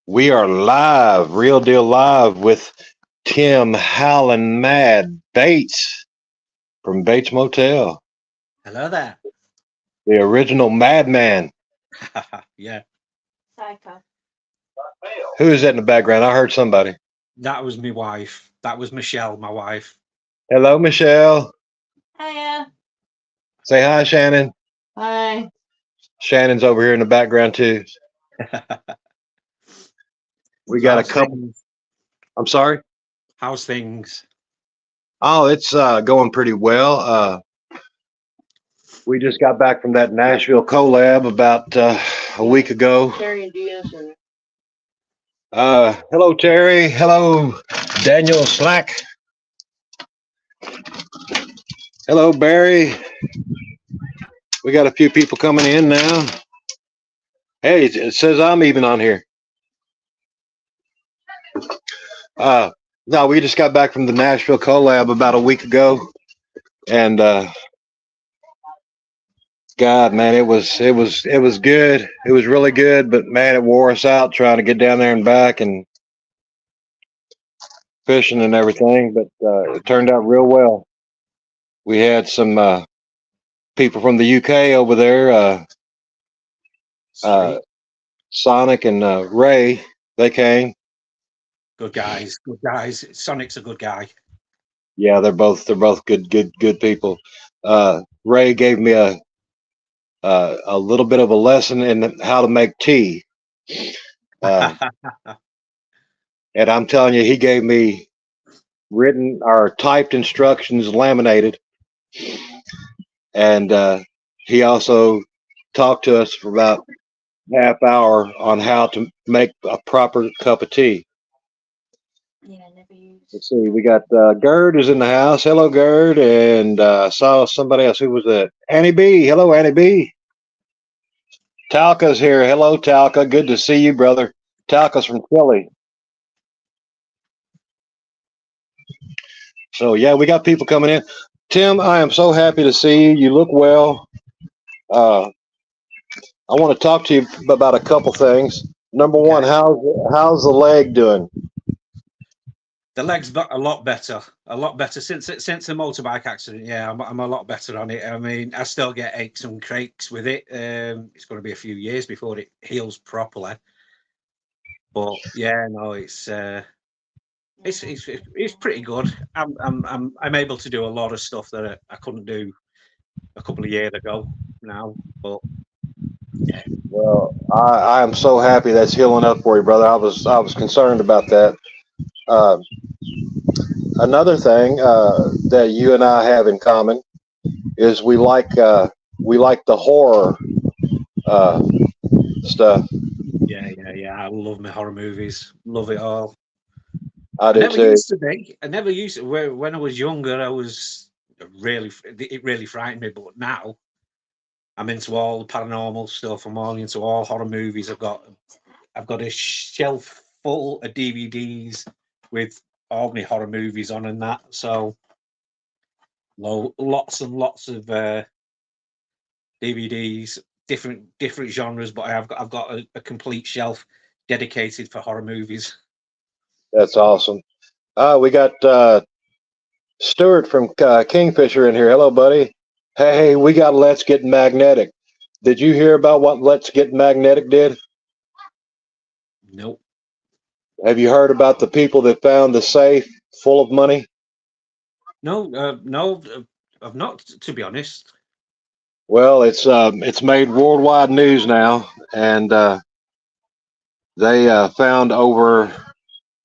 We are live, real deal live with Tim Howland Mad Bates from Bates Motel, Hello there. the original madman. Yeah, Psycho. Who is that in the background? I heard somebody. that was my wife. That was Michelle, my wife. Hello, Michelle. Hiya. Say hi, Shannon. Hi. Shannon's over here in the background too. We got a How's couple. things? I'm sorry. How's things? Oh, it's going pretty well. We just got back from that Nashville collab about a week ago. Terry and Diaz and Hello, Terry. Hello, Daniel Slack. Hello, Barry. We got a few people coming in now. Hey, it says I'm even on here. No, we just got back from the Nashville collab about a week ago, and God, man, it was good. It was really good, but man, it wore us out trying to get down there and back and fishing and everything. But it turned out real well. We had some people from the UK over there, Sweet. Sonic and Ray. They came. Good guys. Good guys. Sonic's a good guy. Yeah, they're both good people. Ray gave me a little bit of a lesson in how to make tea, uh, and I'm telling you, he gave me written or typed instructions, laminated, and he also talked to us for about half hour on how to make a proper cup of tea. yeah, never used. Let's see, we got Gerd is in the house. Hello, Gerd, and I saw somebody else. Who was that? Annie B. Hello, Annie B. Talca's here. Hello, Talca. Good to see you, brother. Talca's from Philly. So yeah, we got people coming in. Tim, I am so happy to see you. You look well. Uh, I want to talk to you about a couple things. Number one, Okay. how's the leg doing? The leg's a lot better. A lot better since the motorbike accident. Yeah, I'm a lot better on it. I mean, I still get aches and cracks with it. It's going to be a few years before it heals properly. But yeah, no, it's pretty good. I'm able to do a lot of stuff that I couldn't do a couple of years ago now. But yeah, Well, I am so happy that's healing up for you, brother. I was concerned about that. Uh, Another thing that you and I have in common is we like the horror uh, stuff. yeah. I love my horror movies. Love it all. I I do never too. used to be. I never used to. When I was younger, I was it really frightened me. But now I'm into all the paranormal stuff. I'm all into all horror movies. I've got a shelf full of DVDs with all my horror movies on and that. So lots and lots of DVDs, different genres. But I've got a complete shelf dedicated for horror movies. That's awesome. We got Stuart from Kingfisher in here. Hello, buddy. Hey, we got Let's Get Magnetic. Did you hear about what Let's Get Magnetic did? Nope. Have you heard about the people that found the safe full of money? No, I've not. To be honest. Well, it's made worldwide news now, and they found over.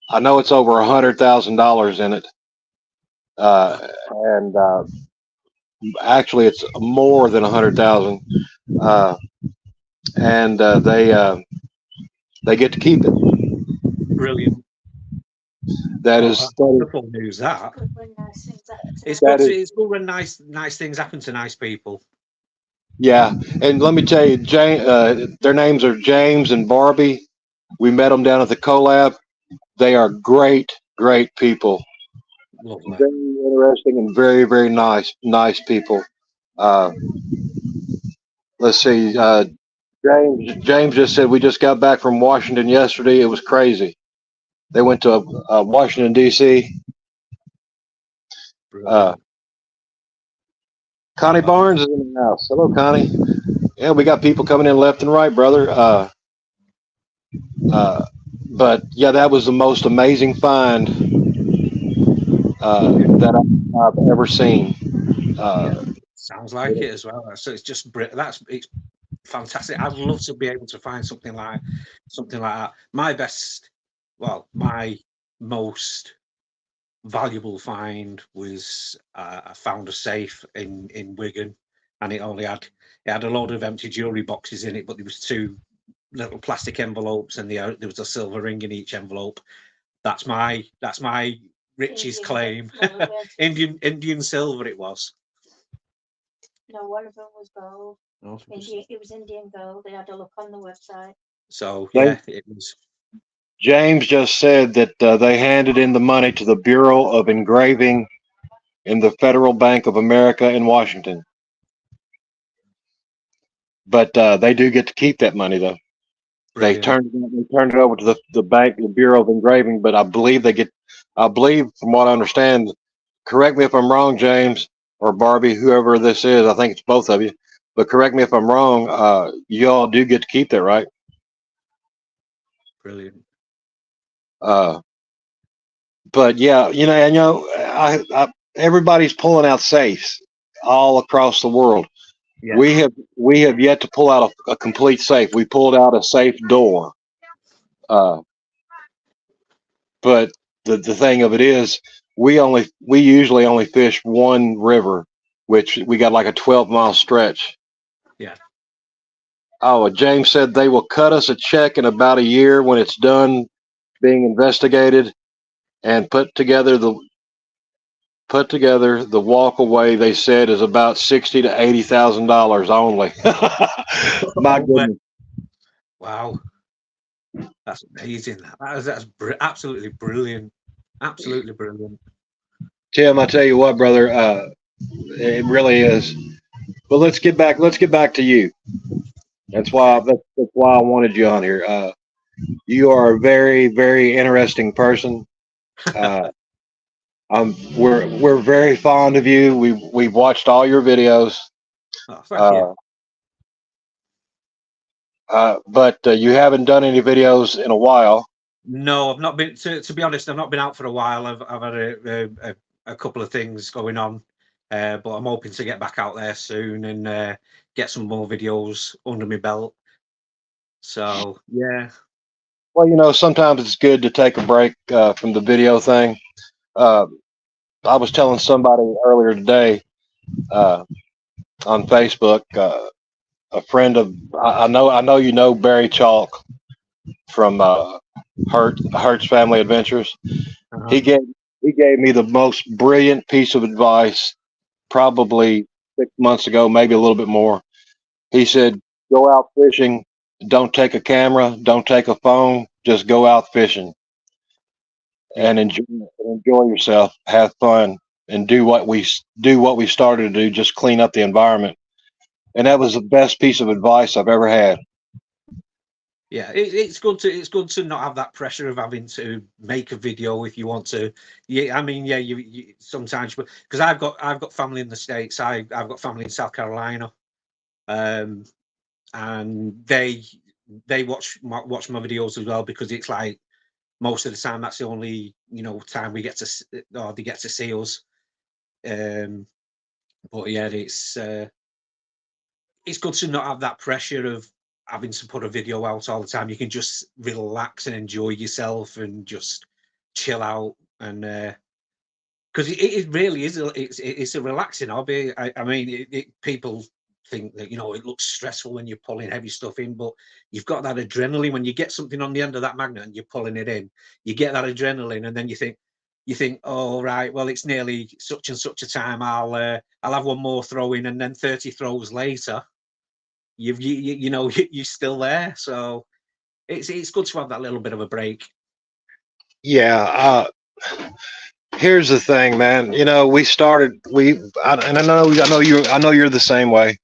I know it's over $100,000 in it, and actually it's more than 100,000. Uh, and they get to keep it. Brilliant. That Oh, is that's that wonderful news. That Good when nice things happen to it's them. good. is It's good when nice things happen to nice people. yeah. And let me tell you, their names are James and Barbie. We met them down at the collab. They are great people. Lovely. Very interesting and very nice people. Uh, let's see. James just said we just got back from Washington yesterday. It was crazy. They went to Washington D.C. Brilliant. Connie Barnes is in the house. Hello, Connie. Yeah, we got people coming in left and right, brother. But yeah, that was the most amazing find that I've ever seen. Sounds like it as well. So it's just it's fantastic. I'd love to be able to find something like that. My most valuable find was I found a safe in Wigan, and it had a load of empty jewelry boxes in it, but there was 2 little plastic envelopes, and there was a silver ring in each envelope. That's my richest claim. Indian silver it was. No, one of them was gold. It was Indian gold. They had a look on the website. So yeah, it was. James just said that they handed in the money to the Bureau of Engraving in the Federal Bank of America in Washington. But they do get to keep that money, though. Brilliant. They turned it over to the bank, the Bureau of Engraving. But I believe from what I understand, correct me if I'm wrong, James or Barbie, whoever this is. I think it's both of you. But correct me if I'm wrong. You all do get to keep that, right? Brilliant. But yeah, everybody's pulling out safes all across the world. Yeah. We have yet to pull out a complete safe. We pulled out a safe door. But the thing of it is, we usually only fish one river, which we got like a 12-mile stretch. Yeah. Oh, James said they will cut us a check in about a year when it's done being investigated and put together. The walk away, they said, is about $60,000 to $80,000 only. My goodness! Wow, that's amazing. That's absolutely brilliant. Absolutely brilliant. Tim, I tell you what, brother, it really is. But let's get back to you. That's why I wanted you on here. You are a very, very interesting person. We're very fond of you. We've watched all your videos. Oh, thank you. But you haven't done any videos in a while. No, I've not been. To be honest, I've not been out for a while. I've had a couple of things going on, but I'm hoping to get back out there soon and get some more videos under my belt. So yeah. Well, sometimes it's good to take a break from the video thing. I was telling somebody earlier today on Facebook, a friend of I know you know Barry Chalk from Hertz Family Adventures. Uh-huh. He gave me the most brilliant piece of advice probably 6 months ago, maybe a little bit more. He said, "Go out fishing. Don't take a camera. Don't take a phone. Just go out fishing and enjoy yourself. Have fun, and do what we started to do. Just clean up the environment." And that was the best piece of advice I've ever had. Yeah, it's good to not have that pressure of having to make a video if you want to. Yeah, I mean, yeah, you sometimes, because I've got family in the States. I've got family in South Carolina, and they watch my videos as well, because it's like most of the time that's the only time we get to, or they get to see us. But yeah, it's good to not have that pressure of having to put a video out all the time. You can just relax and enjoy yourself and just chill out, and because it really is it's a relaxing hobby. I mean, people think that it looks stressful when you're pulling heavy stuff in, but you've got that adrenaline when you get something on the end of that magnet and you're pulling it in. You get that adrenaline, and then you think, oh right, well it's nearly such and such a time. I'll have one more throw in, and then 30 throws later, you're still there. So it's good to have that little bit of a break. Yeah. Here's the thing, man. We started. And I know you're the same way.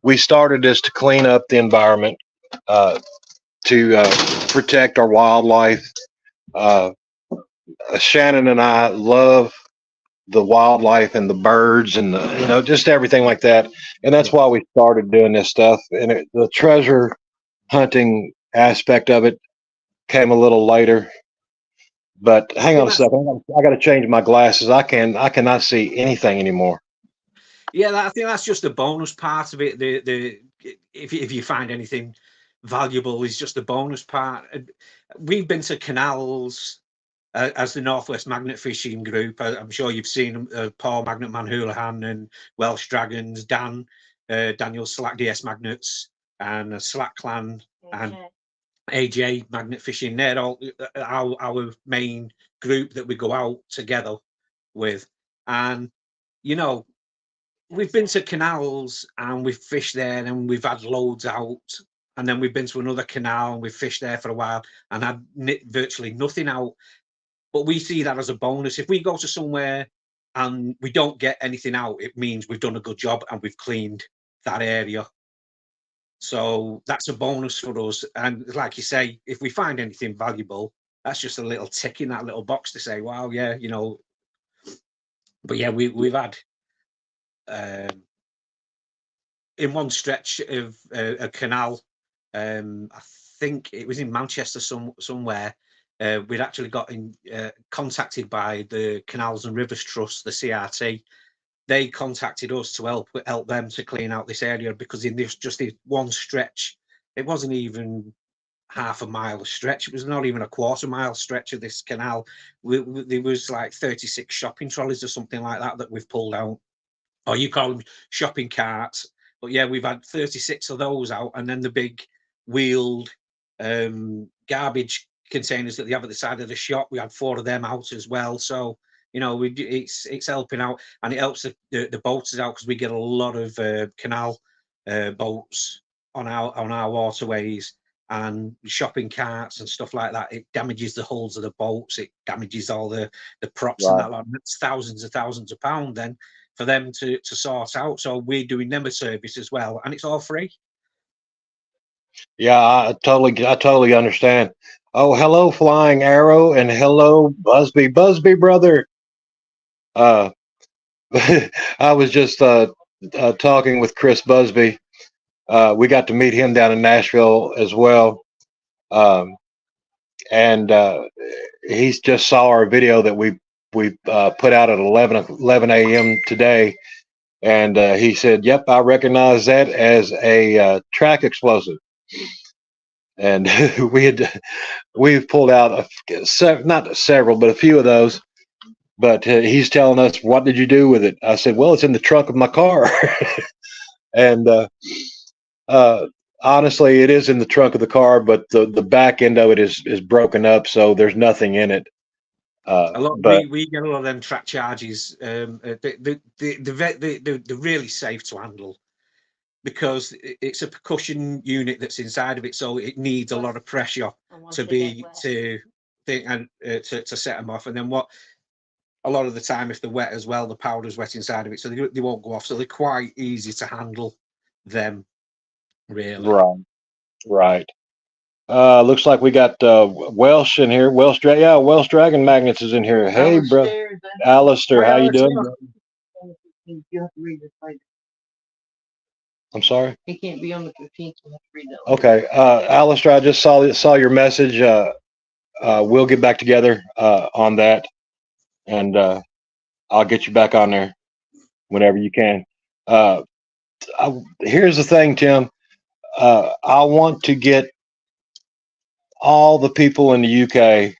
We started this to clean up the environment. to protect our wildlife. Uh, Shannon and I love the wildlife and the birds and just everything like that, and that's why we started doing this stuff. And the treasure hunting aspect of it came a little later. But hang on a second, I got to change my glasses. I cannot see anything anymore. Yeah, I think that's just the bonus part of it. The if you find anything valuable is just the bonus part. We've been to canals as the Northwest Magnet Fishing Group. I'm sure you've seen Paul Magnet Man Houlihan and Welsh Dragons, Daniel Slack DS Magnets, and Slack Clan and AJ Magnet Fishing. They're all our main group that we go out together with. And we've been to canals and we've fished there and we've had loads out, and then we've been to another canal and we've fished there for a while and had virtually nothing out. But we see that as a bonus. If we go to somewhere and we don't get anything out, it means we've done a good job and we've cleaned that area. So that's a bonus for us. And like you say, if we find anything valuable, that's just a little tick in that little box to say, wow, yeah, But yeah, we've had in one stretch of a canal, I think it was in Manchester somewhere. We'd actually got contacted by the Canals and Rivers Trust, the CRT. They contacted us to help them to clean out this area, because in this one stretch, it wasn't even half a mile stretch. It was not even a quarter mile stretch of this canal. There was like 36 shopping trolleys or something like that we've pulled out. Or you call them shopping carts. But yeah, we've had 36 of those out, and then the big wheeled garbage containers that they have at the side of the shop, we had 4 of them out as well. So it's helping out, and it helps the boaters out, because we get a lot of canal boats on our waterways, and shopping carts and stuff like that. It damages the hulls of the boats, it damages all the props, right, and that. That's thousands of pounds then for them to sort out. So we're doing them a service as well, and it's all free. Yeah, I totally understand. Oh, hello, Flying Arrow, and hello, Busby brother. I was just talking with Chris Busby. We got to meet him down in Nashville as well, and he just saw our video that we put out at 11 a.m. today, and he said, "Yep, I recognize that as a track explosive." And we've pulled out not several, but a few of those. But he's telling us, "What did you do with it?" I said, "Well, it's in the trunk of my car." And honestly, it is in the trunk of the car, but the back end of it is broken up, so there's nothing in it. We get a lot of them track charges. They're really safe to handle, because it's a percussion unit that's inside of it, so it needs a lot of pressure to set them off. And then a lot of the time, if they're wet as well, the powder's wet inside of it, so they won't go off. So they're quite easy to handle them, really. Right. Looks like we got Welsh in here. Welsh Dragon Magnets is in here. Hey, bro, Alistair, how you doing? You have to read this later. I'm sorry? He can't be on the 15th, so have to read that later. Okay. Alistair, I just saw your message. We'll get back together on that, and I'll get you back on there whenever you can. Here's the thing, Tim. I want to get all the people in the UK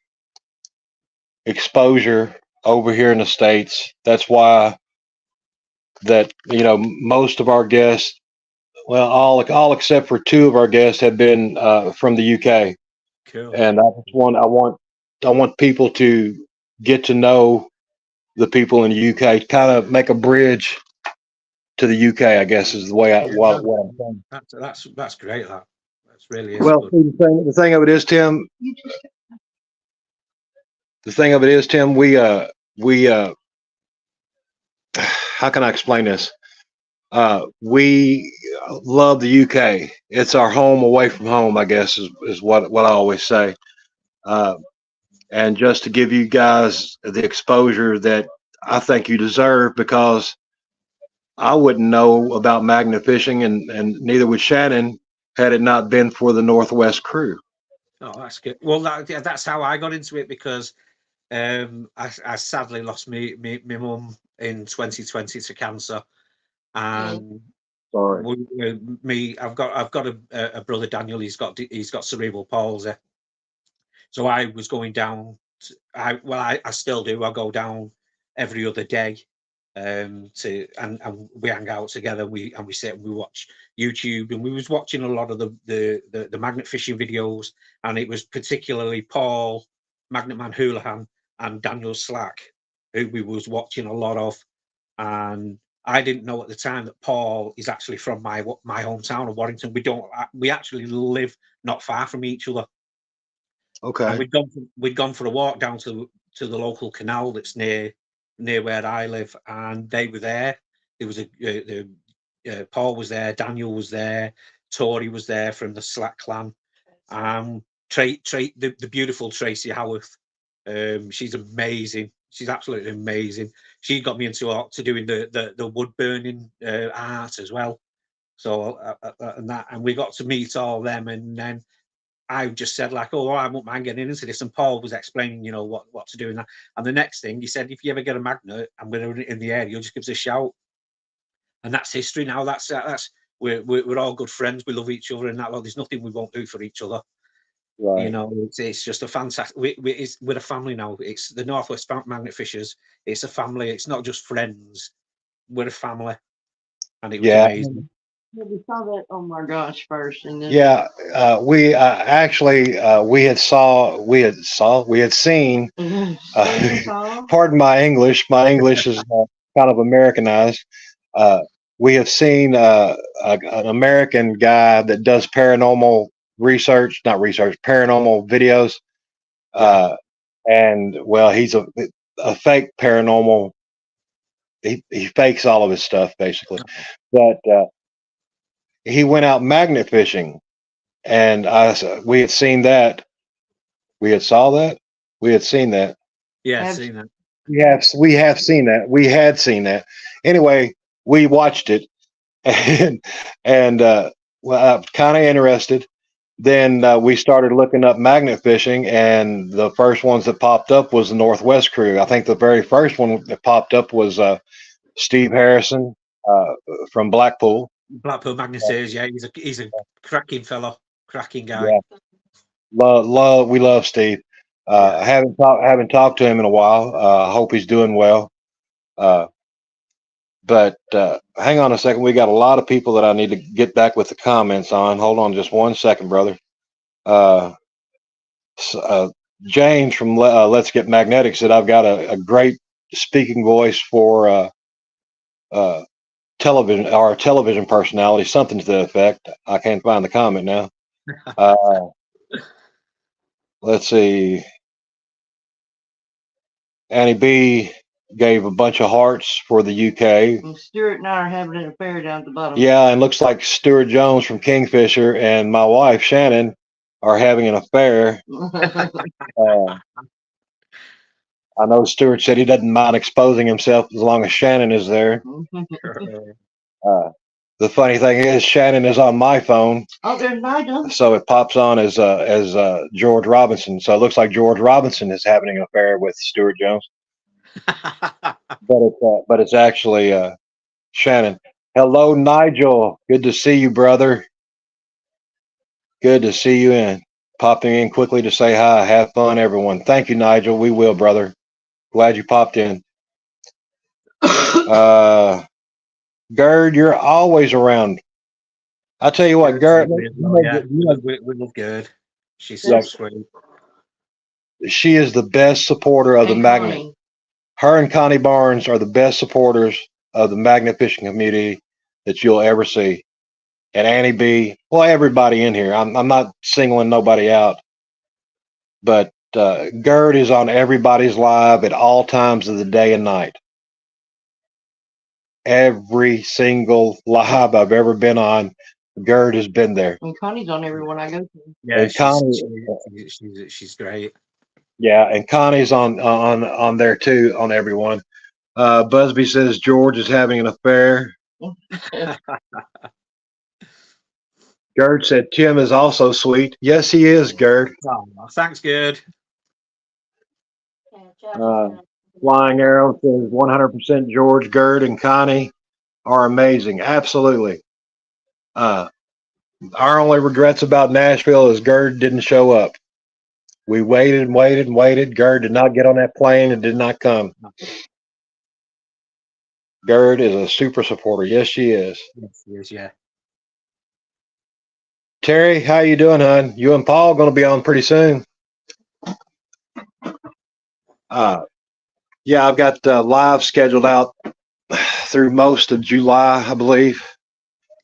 exposure over here in the States. That's why most of our guests, well, all except for 2 of our guests have been from the UK. Cool. And I want people to get to know the people in the UK, kind of make a bridge to the UK, I guess, is the way what I'm saying. That's great. That's really well. Good. The thing of it is, Tim. We how can I explain this? We love the UK. It's our home away from home, I guess, is what I always say. Uh, and just to give you guys the exposure that I think you deserve, because I wouldn't know about magnet fishing, and neither would Shannon had it not been for the Northwest crew. Oh, that's good. Well, yeah, that's how I got into it, because I sadly lost me mum in 2020 to cancer, and Sorry. I've got a brother, Daniel. He's got cerebral palsy. So I was going down. I still do. I go down every other day, and we hang out together. We sit and we watch YouTube, and we was watching a lot of the magnet fishing videos, and it was particularly Paul, Magnet Man Houlihan, and Daniel Slack, who we was watching a lot of. And I didn't know at the time that Paul is actually from my hometown of Warrington. We actually live not far from each other. And Okay. we'd gone for a walk down to the local canal that's near where I live, and they were there. There was Paul was there, Daniel was there, Tori was there from the Slack clan, the beautiful Tracy Howarth. She's amazing. She's absolutely amazing. She got me into doing the wood burning art as well. So and we got to meet all them, and then I just said, like, oh, I won't mind getting into this. And Paul was explaining, what to do in that. And the next thing he said, if you ever get a magnet and we're in the area, just give us a shout. And that's history now. We're all good friends. We love each other, and that. There's nothing we won't do for each other. Right. It's just a fantastic. We're a family now. It's the Northwest Magnet Fishers. It's a family. It's not just friends. We're a family, and it was amazing. Yeah, we saw that on my gosh first, and then Yeah, we actually we had seen. Pardon my English. My English is kind of Americanized. We have seen an American guy that does paranormal research, not research, paranormal videos. And well, he's a fake paranormal. He fakes all of his stuff basically, but he went out magnet fishing, and we had seen that. We had saw that. We had seen that. Yeah, seen that. We have seen that. We had seen that. Anyway, we watched it, and well, kind of interested. Then we started looking up magnet fishing, and the first ones that popped up was the Northwest crew. I think the very first one that popped up was Steve Harrison uh, from Blackpool. Blackpool Magneteers, yeah, he's a cracking fellow, cracking guy. Yeah. We love Steve. Haven't talked to him in a while. Hope he's doing well. But hang on a second. We got a lot of people that I need to get back with the comments on. Hold on just 1 second, brother. James from Let's Get Magnetic said, I've got a great speaking voice for television, or a television personality, something to that effect. I can't find the comment now. Let's see. Annie B gave a bunch of hearts for the UK. And Stuart and I are having an affair down at the bottom. Yeah, and looks like Stuart Jones from Kingfisher and my wife Shannon are having an affair. I know Stuart said he doesn't mind exposing himself as long as Shannon is there. The funny thing is, Shannon is on my phone. Oh, there's Nigel. So it pops on as George Robinson. So it looks like George Robinson is having an affair with Stuart Jones. But it's actually Shannon. Hello, Nigel. Good to see you, brother. Good to see you in. Popping in quickly to say hi. Have fun, everyone. Thank you, Nigel. We will, brother. Glad you popped in. Gerd, you're always around. I tell you what, Gerd. We love Gerd. She's so sweet. She is the best supporter of the magnet. Her and Connie Barnes are the best supporters of the magnet fishing community that you'll ever see. And Annie B, well, everybody in here. I'm not singling nobody out, but Gerd is on everybody's live at all times of the day and night. every single live I've ever been on. Gerd has been there. And Connie's on every one I go to. Yeah, And Connie, she's great. yeah, and Connie's on there too on everyone. Busby says George is having an affair. Gerd said Tim is also sweet. Yes, he is, Gerd. Oh, thanks, good. Yeah, George is Uh, gonna- Flying Arrow says 100% George, Gerd, and Connie are amazing. Absolutely. Our only regrets about Nashville is Gerd didn't show up. We waited and waited and waited. Gerd did not get on that plane and did not come. Gerd is a super supporter. Yes, she is. Yes, yeah. Terry, how you doing, hon? You and Paul going to be on pretty soon. Yeah, I've got live scheduled out through most of July, I believe.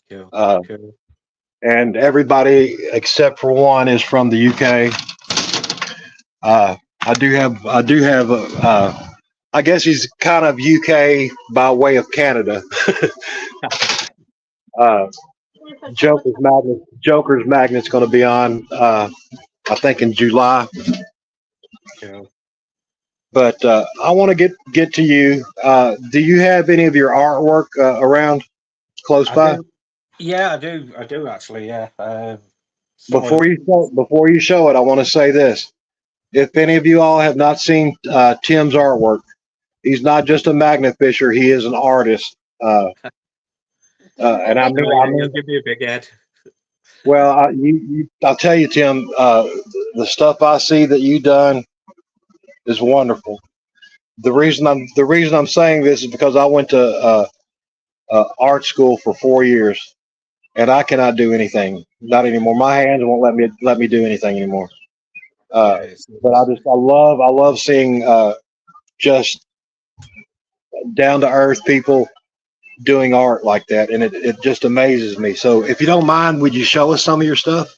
Cool. Cool. And everybody except for one is from the UK. I do have, I guess he's kind of UK by way of Canada. Joker's Magnet's going to be on, I think in July. Cool. But I want to get to you. Do you have any of your artwork around close by? Yeah, I do actually. Yeah. Before you show it, I want to say this: if any of you all have not seen Tim's artwork, he's not just a magnet fisher; he is an artist. And I mean, give me a big head. well, I'll tell you, Tim, the stuff I see that you done is wonderful. The reason I'm saying this is because I went to art school for 4 years, and I cannot do anything, not anymore. My hands won't let me do anything anymore. But I love seeing just down to earth people doing art like that, and it just amazes me. So if you don't mind, would you show us some of your stuff?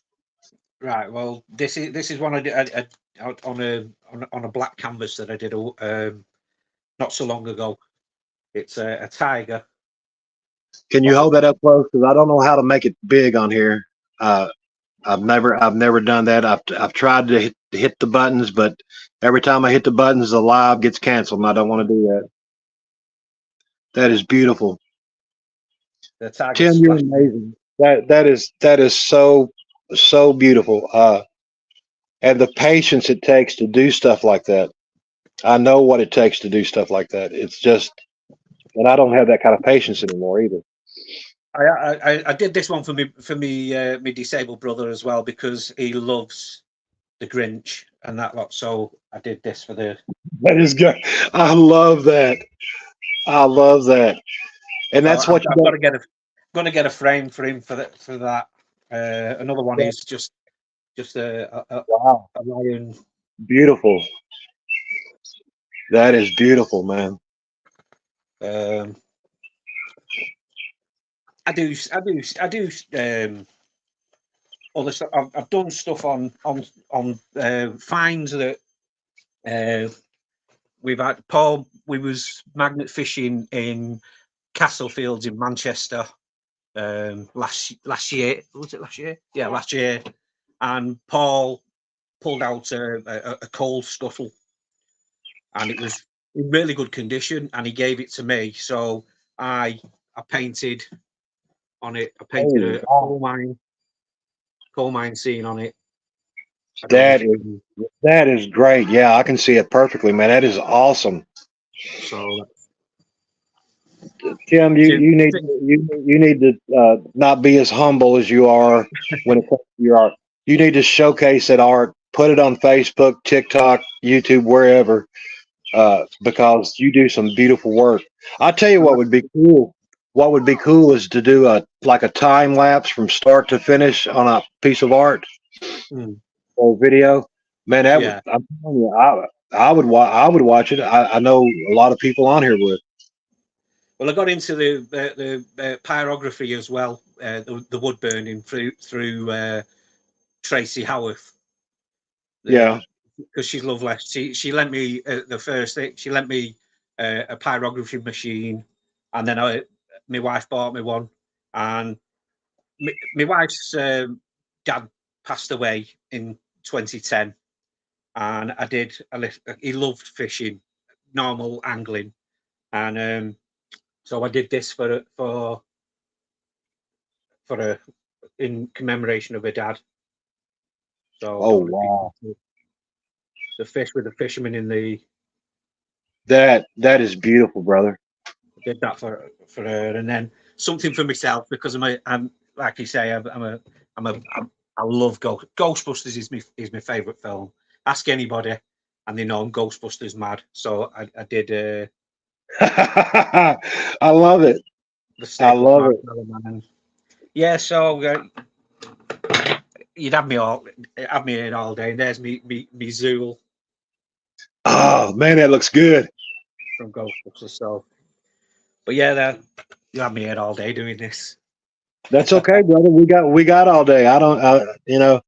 Right. Well, this is one I did on a black canvas that I did not so long ago. It's a tiger. Can you hold that up close? Because I don't know how to make it big on here. I've never done that. I've tried to hit the buttons, but every time I hit the buttons, the live gets canceled, and I don't want to do that. That is beautiful. The tiger. Tim, you're amazing. That is so beautiful. And the patience it takes to do stuff like that. I know what it takes to do stuff like that. It's just, and I don't have that kind of patience anymore either. I did this one for me disabled brother as well because he loves the Grinch and that lot. So I did this for the. That is good. I love that. I love that. And that's what I've got to get a frame for him for that. Another one is just a wow, a lion. Beautiful. That is beautiful, man. I do. Other stuff. I've done stuff on finds that we've had. Paul, we was magnet fishing in Castlefields in Manchester last year. Was it last year? Yeah, last year. And Paul pulled out a coal scuttle, and it was in really good condition. And he gave it to me, so I painted on it. I painted a coal mine scene on it. That is great. Yeah, I can see it perfectly, man. That is awesome. So, Tim, you need to not be as humble as you are when it comes to your art. You need to showcase that art, put it on Facebook, TikTok, YouTube, wherever, because you do some beautiful work. I'll tell you what would be cool. What would be cool is to do a time lapse from start to finish on a piece of art or video. Man, I'm telling you, I would watch it. I know a lot of people on here would. Well, I got into the pyrography as well, the wood burning through Tracy Howarth. Yeah, because she's lovely. She lent me the first thing. She lent me a pyrography machine, and then my wife bought me one, and my wife's dad passed away in 2010, and I did. He loved fishing, normal angling, and so I did this for in commemoration of her dad. So Oh wow, the fish with the fisherman in the that is beautiful, brother. did that for her, and then something for myself because I'm like you say, I love Ghostbusters is my favorite film. Ask anybody, and they know I'm Ghostbusters mad. So I did I love it. the I Staples love it. Marshmallow Man. Yeah, so you'd have me in all day. And there's me Zool Oh man, that looks good. from Ghostbusters. So, but yeah, you have me in all day doing this. That's okay, brother. We got all day. I don't, you know,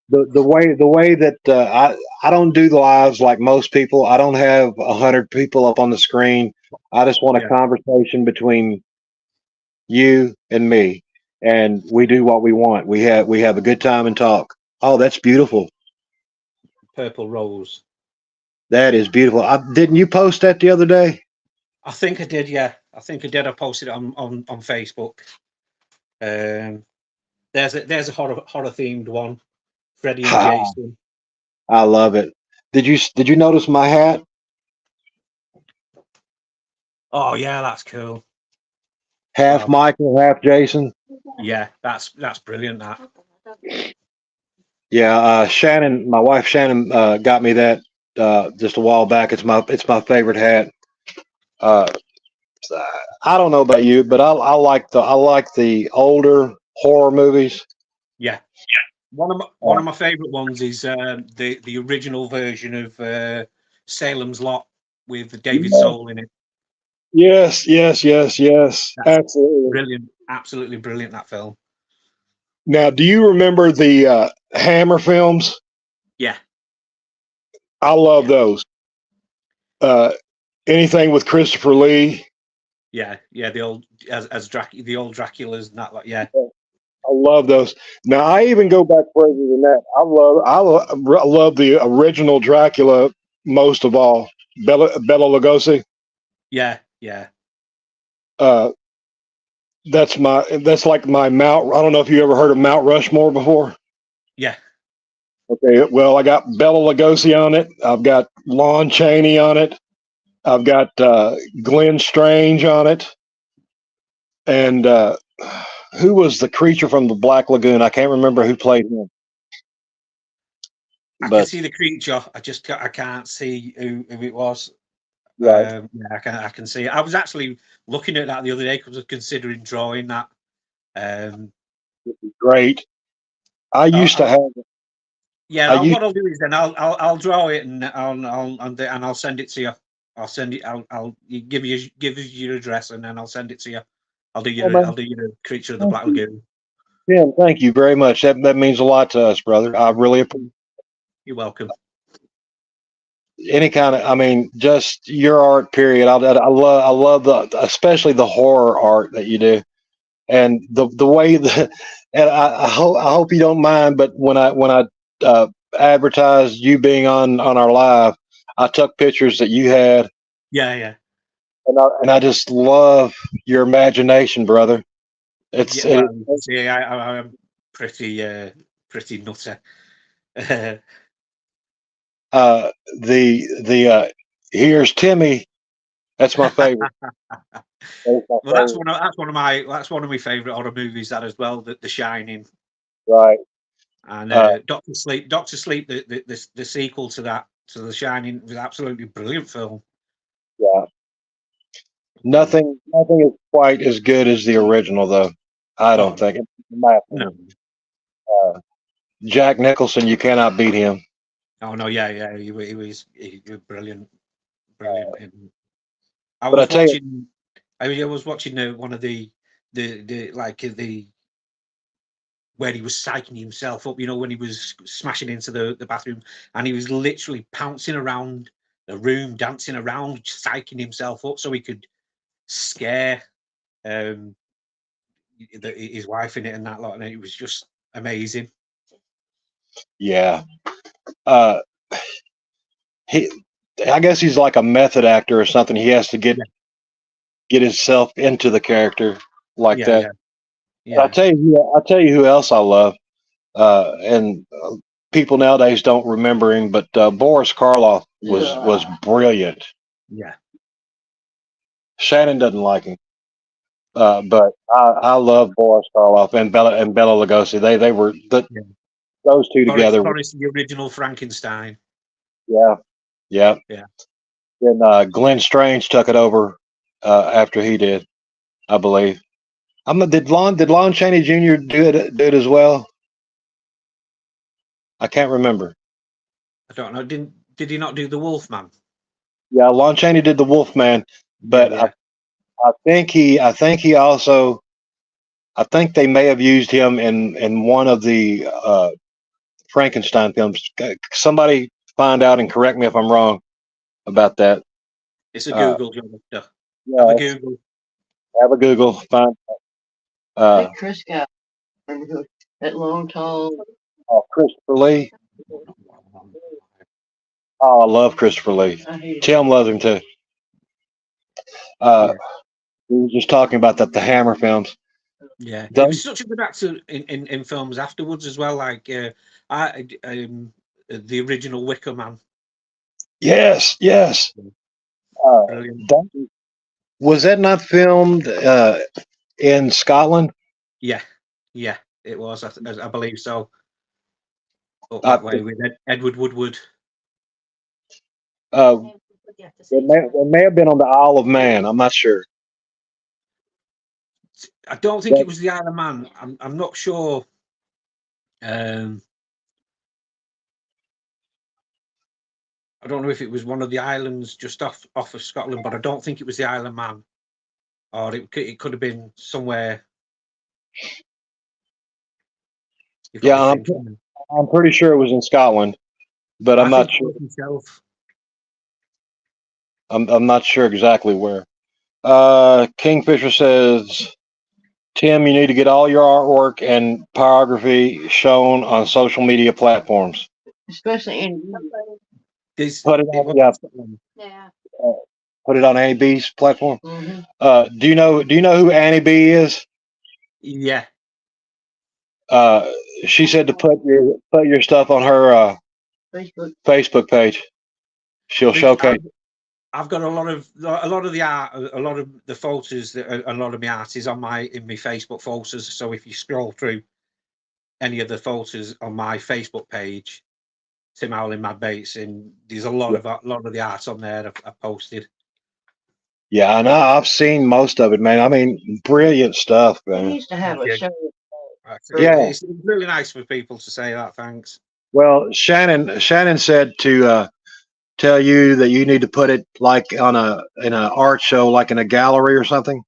the way that I don't do the lives like most people. I don't have 100 people up on the screen. I just want a Yeah, conversation between you and me, and we do what we want. We have a good time and talk. Oh, that's beautiful. Purple Rose. That is beautiful. Didn't you post that the other day? I think I did. Yeah, I think I did. I posted it on Facebook. There's a horror themed one. Freddy and Jason. I love it. Did you notice my hat? Oh yeah, that's cool. Half Wow. Michael, half Jason. Yeah, that's brilliant. That. Yeah, Shannon, my wife Shannon, got me that just a while back. It's my favorite hat. Uh, I don't know about you, but I like the older horror movies. Yeah. One of my favorite ones is the original version of Salem's Lot with David Soul in it. Yes, yes, yes, yes, That's absolutely. brilliant, absolutely brilliant. That film. Now, do you remember the Hammer films? Yeah, I love yeah, those. Uh, anything with Christopher Lee. yeah. The old the old Draculas and that. Like, yeah, I love those. Now, I even go back further than that. I love the original Dracula most of all. Bela Lugosi. yeah, yeah, Uh, that's like my Mount. I don't know if you ever heard of Mount Rushmore before. yeah. Okay, well, I got Bela Lugosi on it. I've got Lon Chaney on it. I've got Glenn Strange on it, and who was the creature from the Black Lagoon? I can't remember who played him. I can But see the creature. I can't see who it was. right, Yeah, I can see it. I was actually looking at that the other day because I was considering drawing that. Um, great. I used to I'll, have. yeah, I used. what I'll do is then I'll draw it and I'll send it to you. I'll send it. I'll you give us your address and then I'll send it to you. Oh man, I'll do you the creature of the thank Black you, Lagoon. Tim. Thank you very much. That means a lot to us, brother. I really appreciate You're welcome. any kind of. I mean, just your art. Period. I love the especially the horror art that you do, and the way that. And I hope you don't mind, but when I uh, advertised you being on our live, I took pictures that you had, Yeah, yeah, and I just love your imagination, brother. yeah. It's Well, you can see I'm pretty nutter. uh, the here's Timmy. That's my favorite. That's my Well, favorite. that's one of my favorite horror movies. That as well, The Shining Right. and Uh, Doctor Sleep. Doctor Sleep, the sequel to that, to The Shining, was absolutely brilliant film. yeah. Nothing is quite as good as the original, though. I Oh don't think. In my no, opinion. Jack Nicholson, you cannot beat him. oh no, yeah, yeah, he was brilliant, brilliant. I But I was tell you, watching, I was watching one of the like the where he was psyching himself up, when he was smashing into the bathroom and he was literally pouncing around the room, dancing around, psyching himself up so he could scare his wife in it and that lot, and it was just amazing. Yeah. He, I guess he's like a method actor or something. He has to get himself into the character like Yeah, that. yeah, I tell you who else I love, and people nowadays don't remember him, but Boris Karloff was brilliant. yeah. Shannon doesn't like him, but I love Boris Karloff and Bela Lugosi. They were Yeah. those two together. Boris, the original Frankenstein. Yeah, yeah. Yeah. Then Glenn Strange took it over after he did, I believe. Did Lon Chaney Jr. do it as well? I can't remember. I don't know. Did he not do the Wolfman? Yeah, Lon Chaney did the Wolfman, but Yeah. I think he also, I think they may have used him in one of the Frankenstein films. Somebody find out and correct me if I'm wrong about that. It's a Google job. Have Yeah, a Google. have a Google. Find. I think Chris got that long, tall. Christopher Lee. Oh, I love Christopher Lee. Tim loves him too. We were just talking about the Hammer films. Yeah, he was such a good actor in films afterwards as well. Like the original Wicker Man. Yes. Was that not filmed in Scotland? Yeah, it was. I believe so. Up that way with Edward Woodward. It may have been on the Isle of Man. I'm not sure. I don't think it was the Isle of Man. I'm not sure. I don't know if it was one of the islands just off of Scotland, but I don't think it was the Isle of Man, or it could have been somewhere. Yeah, I'm pretty sure it was in Scotland, but I'm not sure. I'm not sure exactly where. Kingfisher says, Tim, you need to get all your artwork and pyrography shown on social media platforms. Especially in Put it on, put it on Annie B's platform. Mm-hmm. Do you know who Annie B is? Yeah. She said to put your stuff on her Facebook page. She'll showcase. I've got a lot of the art, a lot of the photos, a lot of my art is in my Facebook photos. So if you scroll through any of the photos on my Facebook page, Tim Howling Mad Bates, and there's a lot of the art on there I've posted. Yeah, I know. I've seen most of it, man. I mean, brilliant stuff, man. He used to have a show. Yeah, it's really nice for people to say that. Thanks. Well, Shannon said to tell you that you need to put it like in an art show, like in a gallery or something.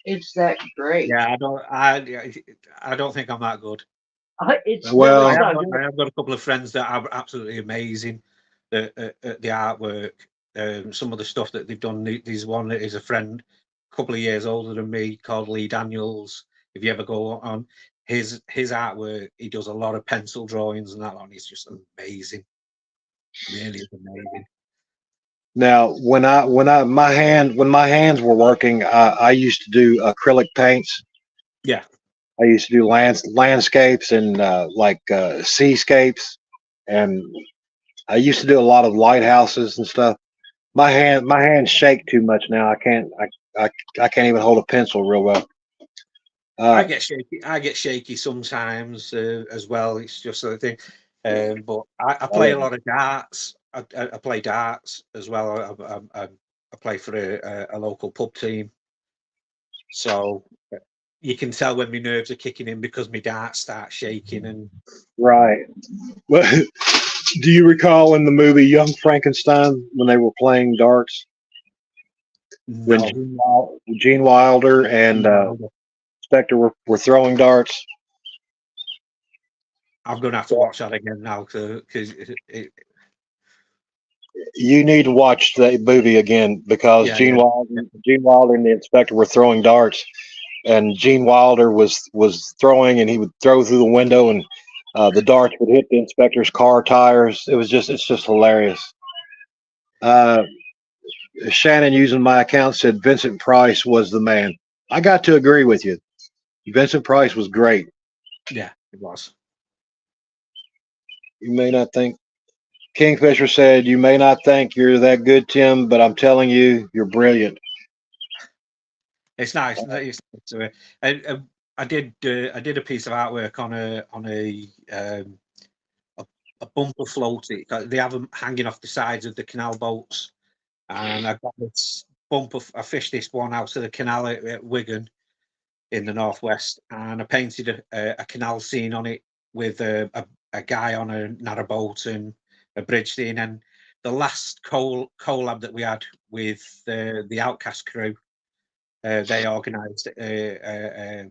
It's that great. Yeah, I don't think I'm that good. I have got a couple of friends that are absolutely amazing at the artwork. Some of the stuff that they've done. There's one that is a friend, a couple of years older than me, called Lee Daniels. If you ever go on his artwork, he does a lot of pencil drawings and that one. He's just amazing. Really is amazing. Now, when my hands were working, I used to do acrylic paints. Yeah. I used to do landscapes and seascapes, and I used to do a lot of lighthouses and stuff. My hands shake too much now. I can't even hold a pencil real well. I get shaky sometimes as well. It's just sort of thing. But I play a lot of darts. I play darts as well. I play for a local pub team. So you can tell when my nerves are kicking in because my darts start shaking. And right. Well, do you recall in the movie Young Frankenstein when they were playing darts? No. When Gene Wilder and Spectre were throwing darts. I'm going to have to watch that again now because You need to watch the movie again because Yeah, Gene yeah, Wilder and the inspector were throwing darts, and Gene Wilder was throwing, and he would throw through the window, and the darts would hit the inspector's car tires. It's just hilarious. Uh, Shannon, using my account, said Vincent Price was the man. I got to agree with you. Vincent Price was great. yeah. It was. You may not think. Kingfisher said, "You may not think you're that good, Tim, but I'm telling you, you're brilliant." It's nice. I did a piece of artwork on a bumper float. They have them hanging off the sides of the canal boats, and I got this bumper. I fished this one out of the canal at Wigan in the northwest, and I painted a canal scene on it with a guy on a narrowboat and a bridge scene. And the last collab that we had with the Outcast crew, they organised a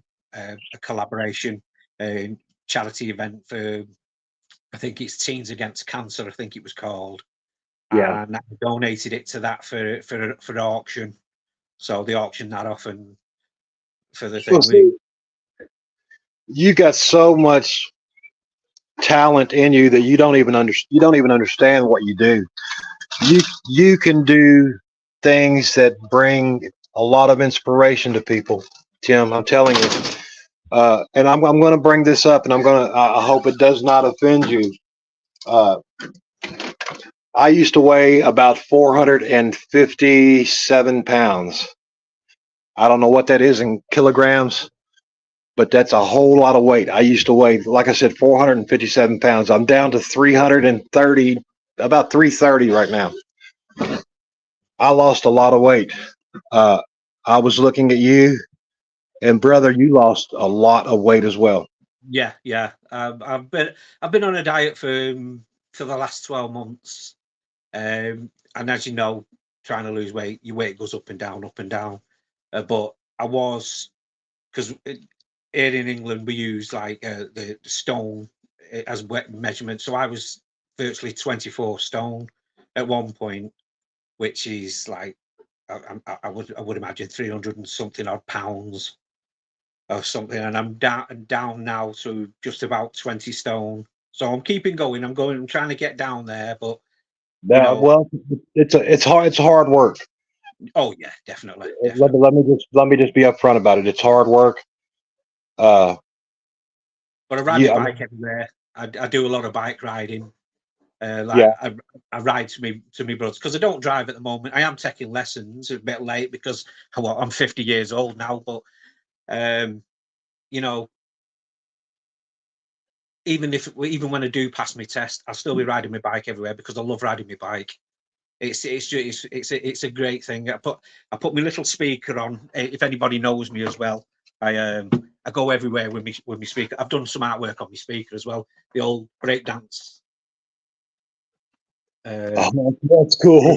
collaboration, a charity event for, I think it's Teens Against Cancer, I think it was called. Yeah. And I donated it to that for auction. So they auctioned that off, and for the Well, thing see, you got so much talent in you that you don't even understand what you do. You can do things that bring a lot of inspiration to people, Tim. I'm telling you. And I'm going to bring this up, and I hope it does not offend you. Uh, I used to weigh about 457 pounds. I don't know what that is in kilograms, but that's a whole lot of weight. I used to weigh, like I said, 457 pounds. I'm down to 330, about 330 right now. I lost a lot of weight. Uh, I was looking at you, and brother, you lost a lot of weight as well. Yeah. I've been on a diet for the last 12 months, and as you know, trying to lose weight, your weight goes up and down, up and down. But I was, because here in England we use like the stone as wet measurement, so I was virtually 24 stone at one point, which is like I would imagine 300 and something odd pounds or something, and I'm down now to just about 20 stone. So I'm keeping going. I'm trying to get down there, but you That know, well, it's hard work. oh yeah, definitely, Let definitely. me let me just be upfront about it. It's hard work. Uh, But I ride my yeah, bike everywhere. I do a lot of bike riding. Like yeah. I ride to me brothers because I don't drive at the moment. I am taking lessons a bit late because I'm 50 years old now. But um, you know, even when I do pass my test, I'll still be riding my bike everywhere because I love riding my bike. It's a great thing. I put my little speaker on. If anybody knows me as well, I go everywhere with me speaker. I've done some artwork on my speaker as well. The old breakdance Oh, that's cool.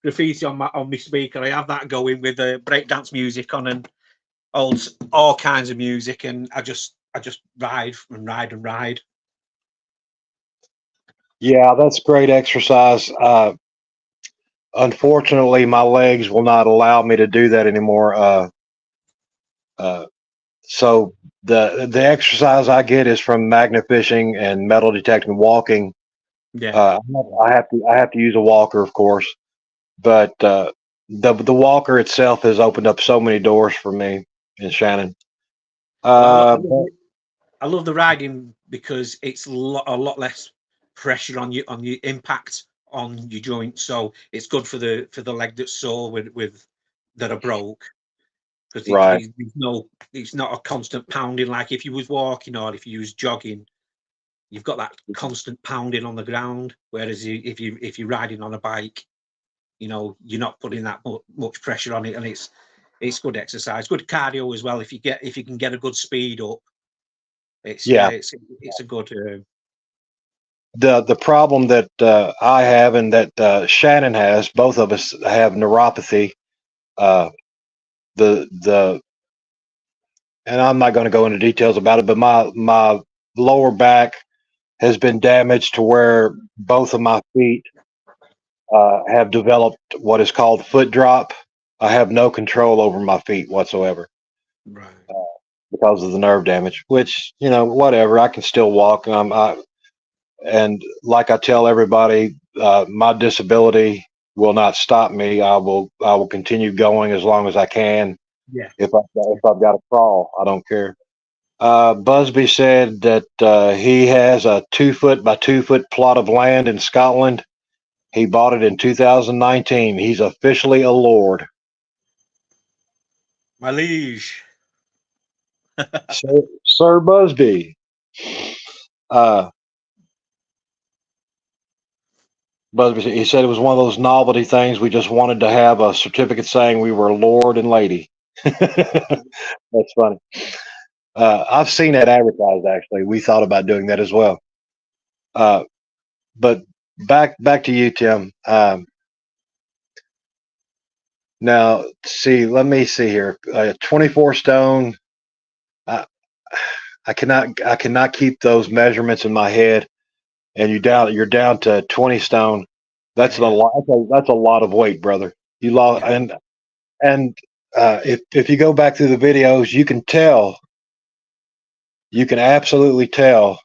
graffiti on my speaker. I have that going with breakdance music on and all kinds of music, and I just ride and ride and ride. Yeah, that's great exercise. Unfortunately, my legs will not allow me to do that anymore. Uh, so the exercise I get is from magnet fishing and metal detecting walking. Yeah. I have to use a walker, of course, but the walker itself has opened up so many doors for me and Shannon. Well, Uh, I love the riding because it's a lot less pressure on your impact on your joints, so it's good for the leg that's sore with that are broke, because right. it's not a constant pounding like if you was walking or if you was jogging. You've got that constant pounding on the ground, whereas if you're riding on a bike, you're not putting that much pressure on it, and it's good exercise, good cardio as well. If you can get a good speed up, Yeah. it's a good. The problem that I have and that Shannon has, both of us have neuropathy. Uh, the and I'm not going to go into details about it, but my lower back has been damaged to where both of my feet have developed what is called foot drop. I have no control over my feet whatsoever Right. because of the nerve damage. Which whatever. I can still walk. And like I tell everybody, my disability will not stop me. I will continue going as long as I can. Yeah. If I've got to crawl, I don't care. Busby said that he has a 2 foot by 2 foot plot of land in Scotland. He bought it in 2019. He's officially a lord. My liege. Sir Busby. Busby, he said it was one of those novelty things. We just wanted to have a certificate saying we were lord and lady. That's funny. I've seen that advertised, actually. We thought about doing that as well. But back to you, Tim. Now, let me see here. 24 stone. I cannot keep those measurements in my head. And you're down to 20 stone. That's a lot. That's a lot of weight, brother. You lost, and if you go back through the videos, you can tell. You can absolutely tell.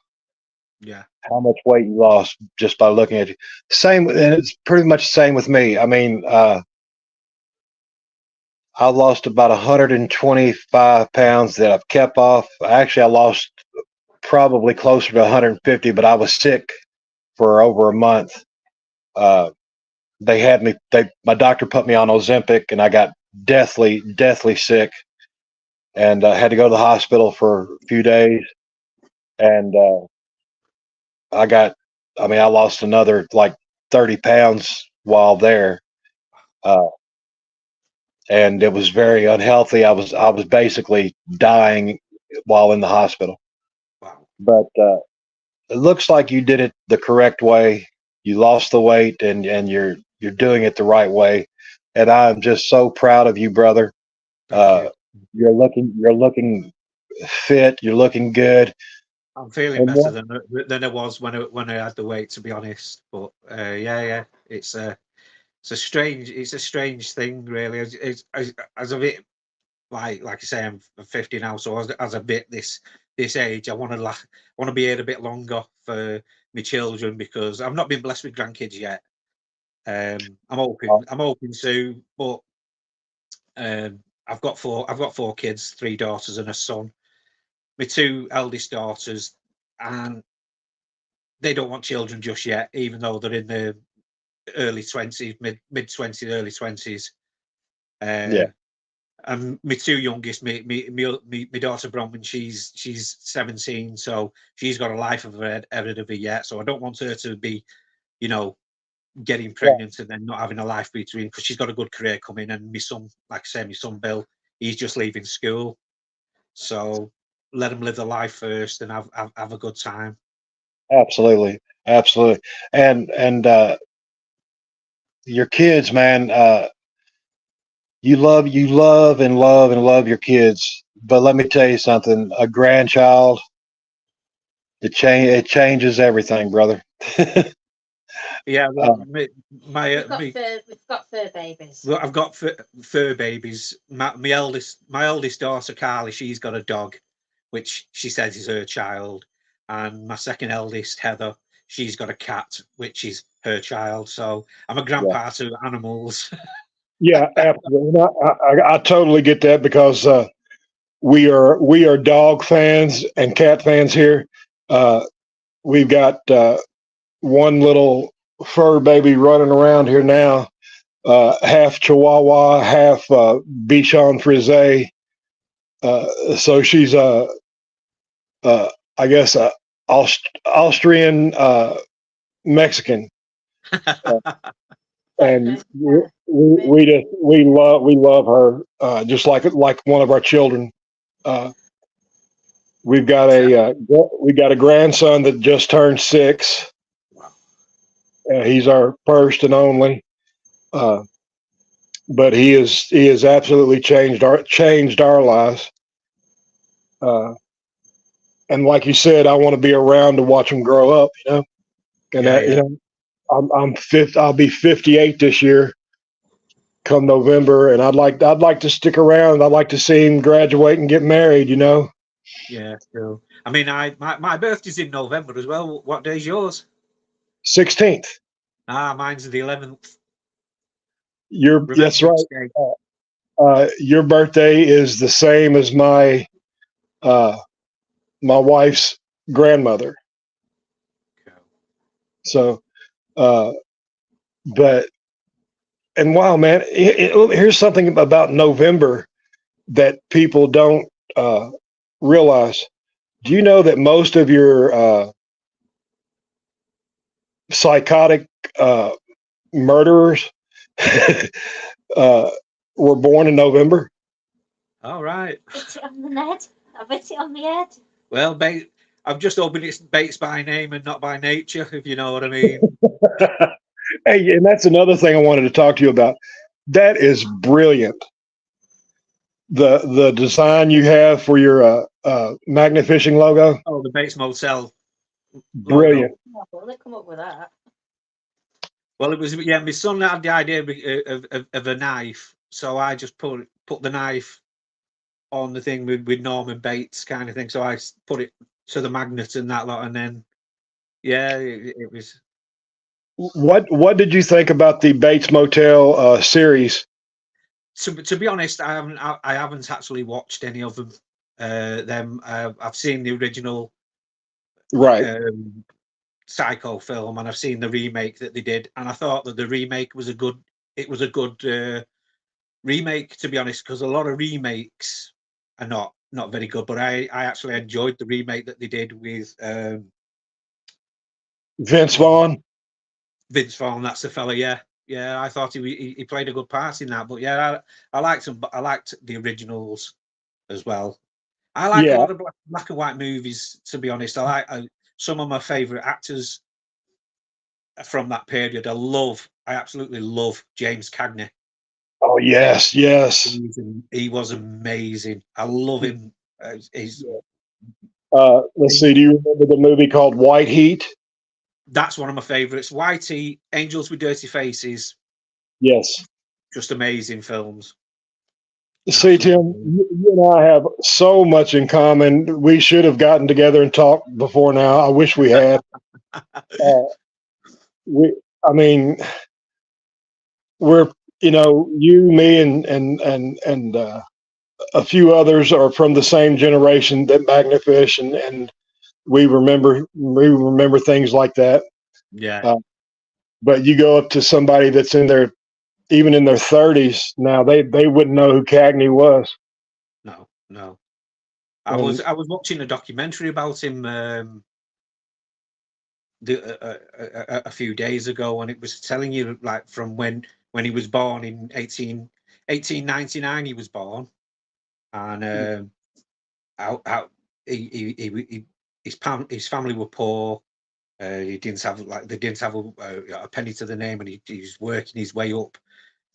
Yeah. How much weight you lost just by looking at you. Same, and it's pretty much the same with me. I mean, I lost about 125 pounds that I've kept off. Actually, I lost probably closer to 150, but I was sick for over a month. They had me. My doctor put me on Ozempic, and I got deathly sick, and I had to go to the hospital for a few days. And I lost another like 30 pounds while there. And it was very unhealthy. I was basically dying while in the hospital. Wow. But it looks like you did it the correct way. You lost the weight, and you're doing it the right way. And I'm just so proud of you, brother. Thank you. You're looking fit. You're looking good. I'm feeling better than I was when I had the weight, to be honest. But yeah, it's a strange thing, really. As a bit like I say, I'm 50 now, so as a bit this age, I want to be here a bit longer for my children, because I've not been blessed with grandkids yet. I'm hoping soon, but I've got four kids, 3 daughters and a son. My 2 eldest daughters, and they don't want children just yet, even though they're in the early 20s, mid 20s, early 20s. Yeah. And my 2 youngest, my daughter Bronwyn, she's 17, so she's got a life of her ahead of her yet. So I don't want her to be, getting pregnant and then not having a life between, because she's got a good career coming. And my son, like I say, my son Bill, he's just leaving school. So let him live the life first and have a good time. Absolutely. And your kids, man, you love and love your kids. But let me tell you something, a grandchild, it changes everything, brother. Yeah, well, we've got fur babies. Well, I've got fur babies. My eldest daughter Carly, she's got a dog, which she says is her child, and my second eldest Heather, she's got a cat, which is her child. So I'm a grandpa to animals. Yeah, absolutely. I totally get that, because we are dog fans and cat fans here. We've got one little fur baby running around here now, half Chihuahua, half Bichon Frise. So she's I guess Austrian Mexican. And we love her just like one of our children. We've got a grandson that just turned 6. He's our first and only, but he is absolutely changed our lives. And like you said, I want to be around to watch them grow up. And I'm fifth. I'll be 58 this year, come November, and I'd like to stick around. I'd like to see him graduate and get married. Yeah, cool. I mean, my birthday's in November as well. What day's yours? 16th. Mine's the 11th. That's right. Your birthday is the same as my wife's grandmother. Cool. So, but and wow, man, here's something about November that people don't realize. Do you know that most of your psychotic murderers were born in November? All right. It's on the net. I bet it on the head. Well, I'm just hoping it's Bates by name and not by nature, if you know what I mean. Hey, and that's another thing I wanted to talk to you about. That is brilliant. The design you have for your magnet fishing logo. Oh, the Bates Motel. Brilliant. Oh, well, they come up with that. Well, it was my son had the idea of a knife, so I just put the knife on the thing with Norman Bates kind of thing. So I put it to the magnet and that lot, and then it was. What did you think about the Bates Motel series? To be honest, I haven't actually watched any of them. I've seen the original, Right. Psycho film, and I've seen the remake that they did, and I thought that the remake was a good. It was a good remake, to be honest, because a lot of remakes are not very good. But I actually enjoyed the remake that they did with Vince Vaughn. Vince Vaughn, that's the fella. Yeah, I thought he played a good part in that. But yeah, I liked him. But I liked the originals as well. I like a lot of black and white movies. To be honest, I like some of my favorite actors from that period. I absolutely love James Cagney. Oh yes. He was amazing. I love him. Let's see. Do you remember the movie called White Heat? That's one of my favorites. White Heat, Angels with Dirty Faces. Yes. Just amazing films. See, Tim, you and I have so much in common. We should have gotten together and talked before now. I wish we had. We're you, me, and a few others are from the same generation that Magnafish, and we remember things like that. Yeah. But you go up to somebody that's even in their 30s now, they wouldn't know who Cagney was. No. I was watching a documentary about him a few days ago, and it was telling you like from when he was born in 1899 he was born, and how his family were poor. They didn't have a penny to the name, and he was working his way up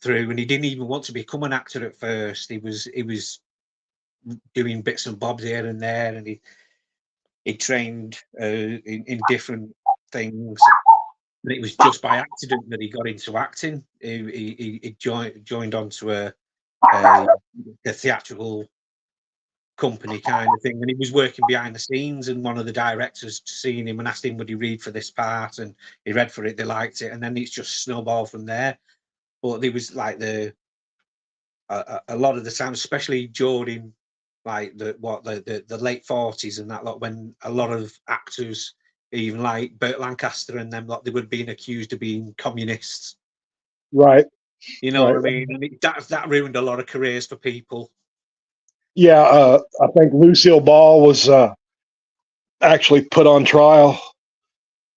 through, and he didn't even want to become an actor at first. He was doing bits and bobs here and there, and he trained in different things. And it was just by accident that he got into acting. He joined onto a theatrical company kind of thing, and he was working behind the scenes, and one of the directors seen him and asked him would he read for this part, and he read for it, they liked it, and then it's just snowballed from there. But there was like a lot of the time, especially during like the late 40s and that lot, when a lot of actors, even like Burt Lancaster and them lot, they were being accused of being communists. Right. You know what I mean? And that ruined a lot of careers for people. Yeah, I think Lucille Ball was actually put on trial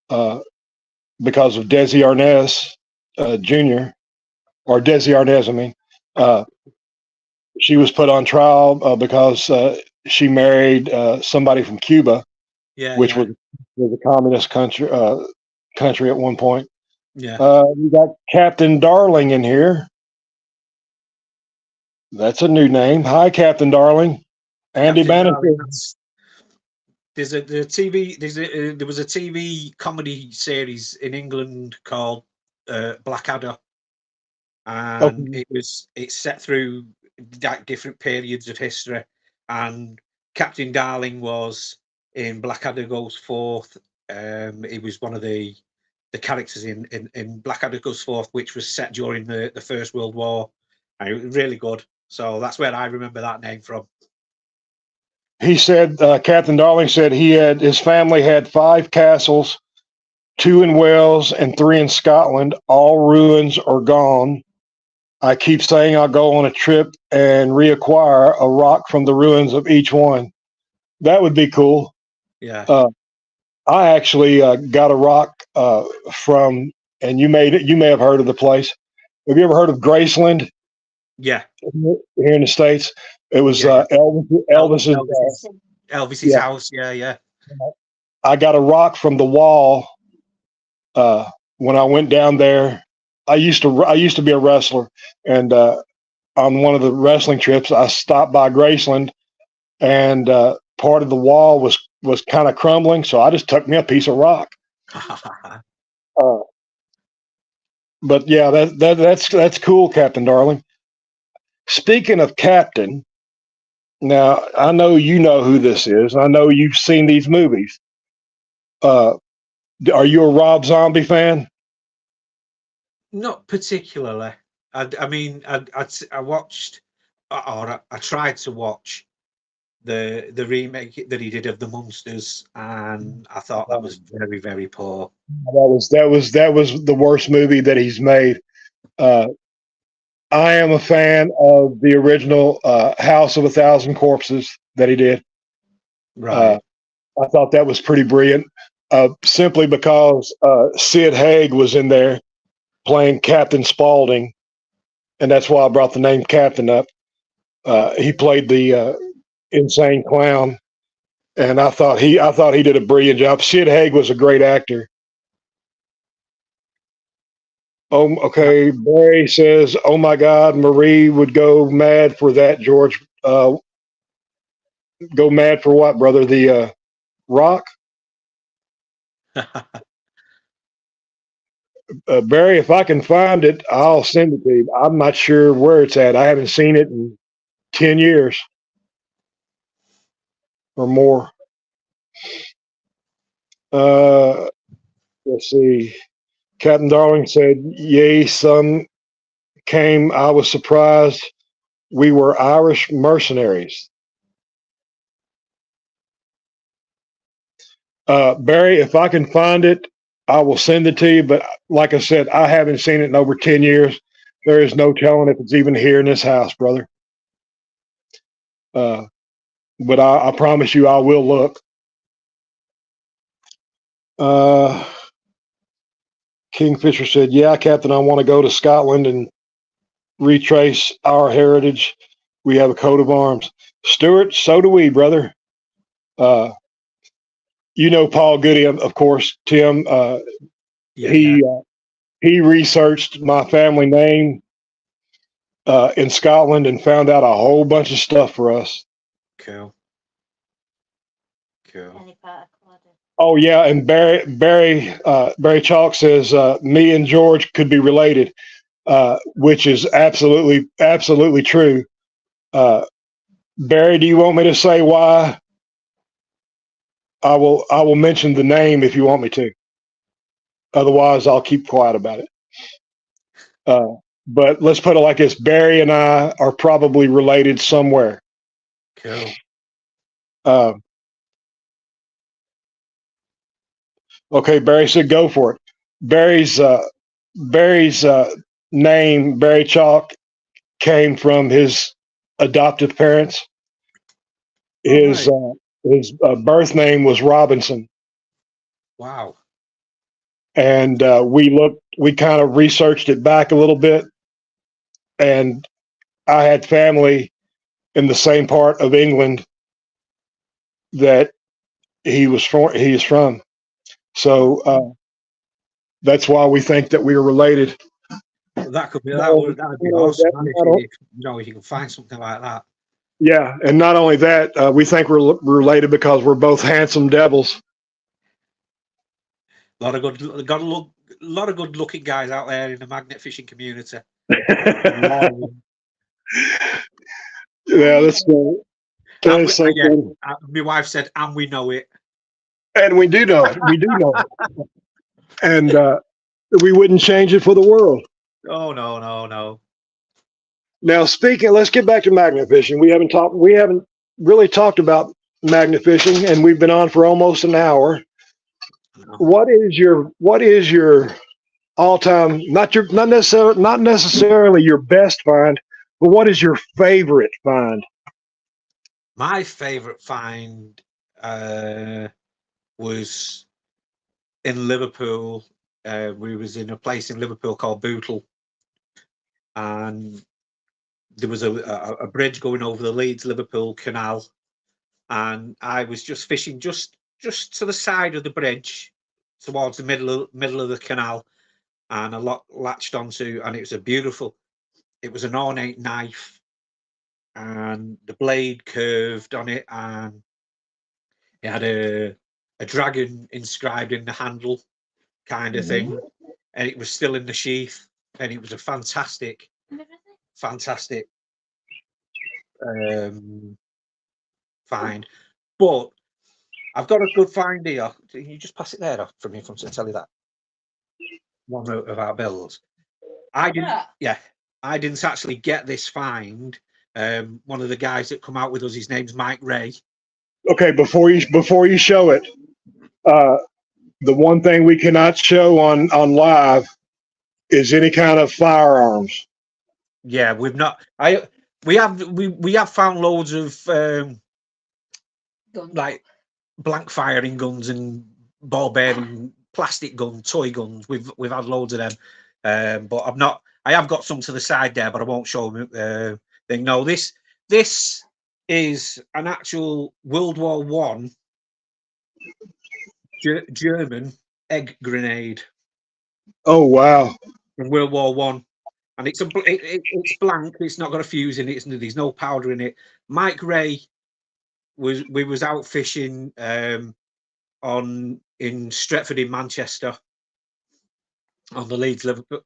because of Desi Arnaz Jr. or Desi Arnaz. I mean, she was put on trial because she married somebody from Cuba, which was a communist country at one point. Yeah. We got Captain Darling in here. That's a new name. Hi, Captain Darling. Andy Bannister. There's a there was a TV comedy series in England called Blackadder, and Okay. it's set through like different periods of history, and Captain Darling was in Blackadder Goes Forth. He was one of the characters in Blackadder Goes Forth, which was set during the First World War, and it was really good. So that's where I remember that name from. He said, Captain Darling said his family had 5 castles, 2 in Wales and 3 in Scotland. All ruins are gone. I keep saying I'll go on a trip and reacquire a rock from the ruins of each one. That would be cool. Yeah. I actually got a rock from, and you may have heard of the place. Have you ever heard of Graceland Yeah. here in the States? It was Yeah. Elvis's. Elvis's house. Yeah, yeah. I got a rock from the wall when I went down there. I used to be a wrestler, and on one of the wrestling trips, I stopped by Graceland, and part of the wall was kind of crumbling, so I just took me a piece of rock. But yeah, that's cool, Captain Darling. Speaking of Captain, now I know you know who this is. I know you've seen these movies. Are you a Rob Zombie fan? Not particularly. I mean, I watched, or I tried to watch the remake that he did of the Munsters, and I thought that was very, very poor. That was the worst movie that he's made. I am a fan of the original House of a Thousand Corpses that he did. Right. I thought that was pretty brilliant, simply because Sid Haig was in there playing Captain Spaulding, and that's why I brought the name Captain up. He played the insane clown, and I thought he did a brilliant job. Sid Haig was a great actor. Oh, okay. Barry says, "Oh my God, Marie would go mad for that." George, go mad for what, brother? The Rock. Barry, if I can find it, I'll send it to you. I'm not sure where it's at. I haven't seen it in 10 years or more. Let's see. Captain Darling said, "Yay, son came. I was surprised. We were Irish mercenaries." Barry, if I can find it, I will send it to you. But like I said, I haven't seen it in over 10 years. There is no telling if it's even here in this house, brother. But I promise you, I will look. Kingfisher said, "Yeah, Captain, I want to go to Scotland and retrace our heritage. We have a coat of arms." Stuart, so do we, brother. You know Paul Goody, of course, Tim. He researched my family name in Scotland and found out a whole bunch of stuff for us. Cool. Oh yeah, and Barry Chalk says me and George could be related, which is absolutely true. Barry, do you want me to say why? I will mention the name if you want me to. Otherwise, I'll keep quiet about it. But let's put it like this: Barry and I are probably related somewhere. Cool. Okay, Barry said, "Go for it." Barry's name, Barry Chalk, came from his adoptive parents. His birth name was Robinson. Wow. And we kind of researched it back a little bit, and I had family in the same part of England that he is from. So that's why we think that we are related. Well, that would be awesome. If you can find something like that. Yeah, and not only that, we think we're related because we're both handsome devils. A lot of good, got a lot of good looking guys out there in the magnet fishing community. Yeah, that's that is so Yeah, funny. my wife said, and we know it. And we do know it. We do know it. And we wouldn't change it for the world. Oh no. Now, let's get back to magnet fishing. We haven't really talked about magnet fishing, and we've been on for almost an hour. No. What is your all-time, not necessarily your best find, but what is your favorite find? My favorite find was in Liverpool. We was in a place in Liverpool called Bootle, and there was a bridge going over the Leeds Liverpool Canal, and I was just fishing just to the side of the bridge, towards the middle of the canal, and I latched onto, and it was an ornate knife, and the blade curved on it, and it had a dragon inscribed in the handle, kind of thing, and it was still in the sheath, and it was a fantastic find. But I've got a good find here. Can you just pass it there off from me from to tell you that? One of our bills. I didn't actually get this find. One of the guys that come out with us, his name's Mike Ray. Okay, before you show it, the one thing we cannot show on live is any kind of firearms. Yeah, we've not. We have found loads of like blank firing guns and ball bearing plastic guns, toy guns. We've had loads of them, but I've not. I have got some to the side there, but I won't show them. Thing. No, this is an actual World War One German egg grenade. Oh wow! From World War One, and it's it's blank. It's not got a fuse in it. There's no powder in it. Mike Ray we was out fishing in Stretford in Manchester on the Leeds Liverpool.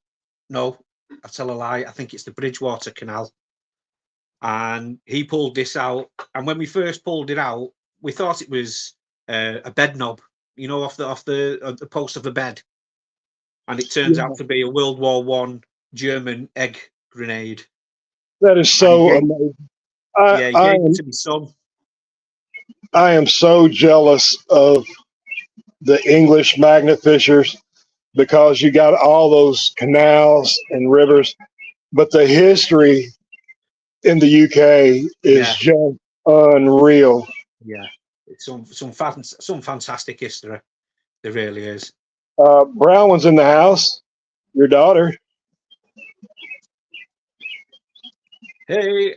No, I tell a lie. I think it's the Bridgewater Canal. And he pulled this out. And when we first pulled it out, we thought it was a bed knob, off the post of a bed. And it turns out to be a World War One German egg grenade. That is so amazing. He gave it to my son. I am so jealous of the English magnet fishers because you got all those canals and rivers, but the history in the UK is just unreal. Yeah, it's some fantastic history. There really is. Brown one's in the house. Your daughter. Hey.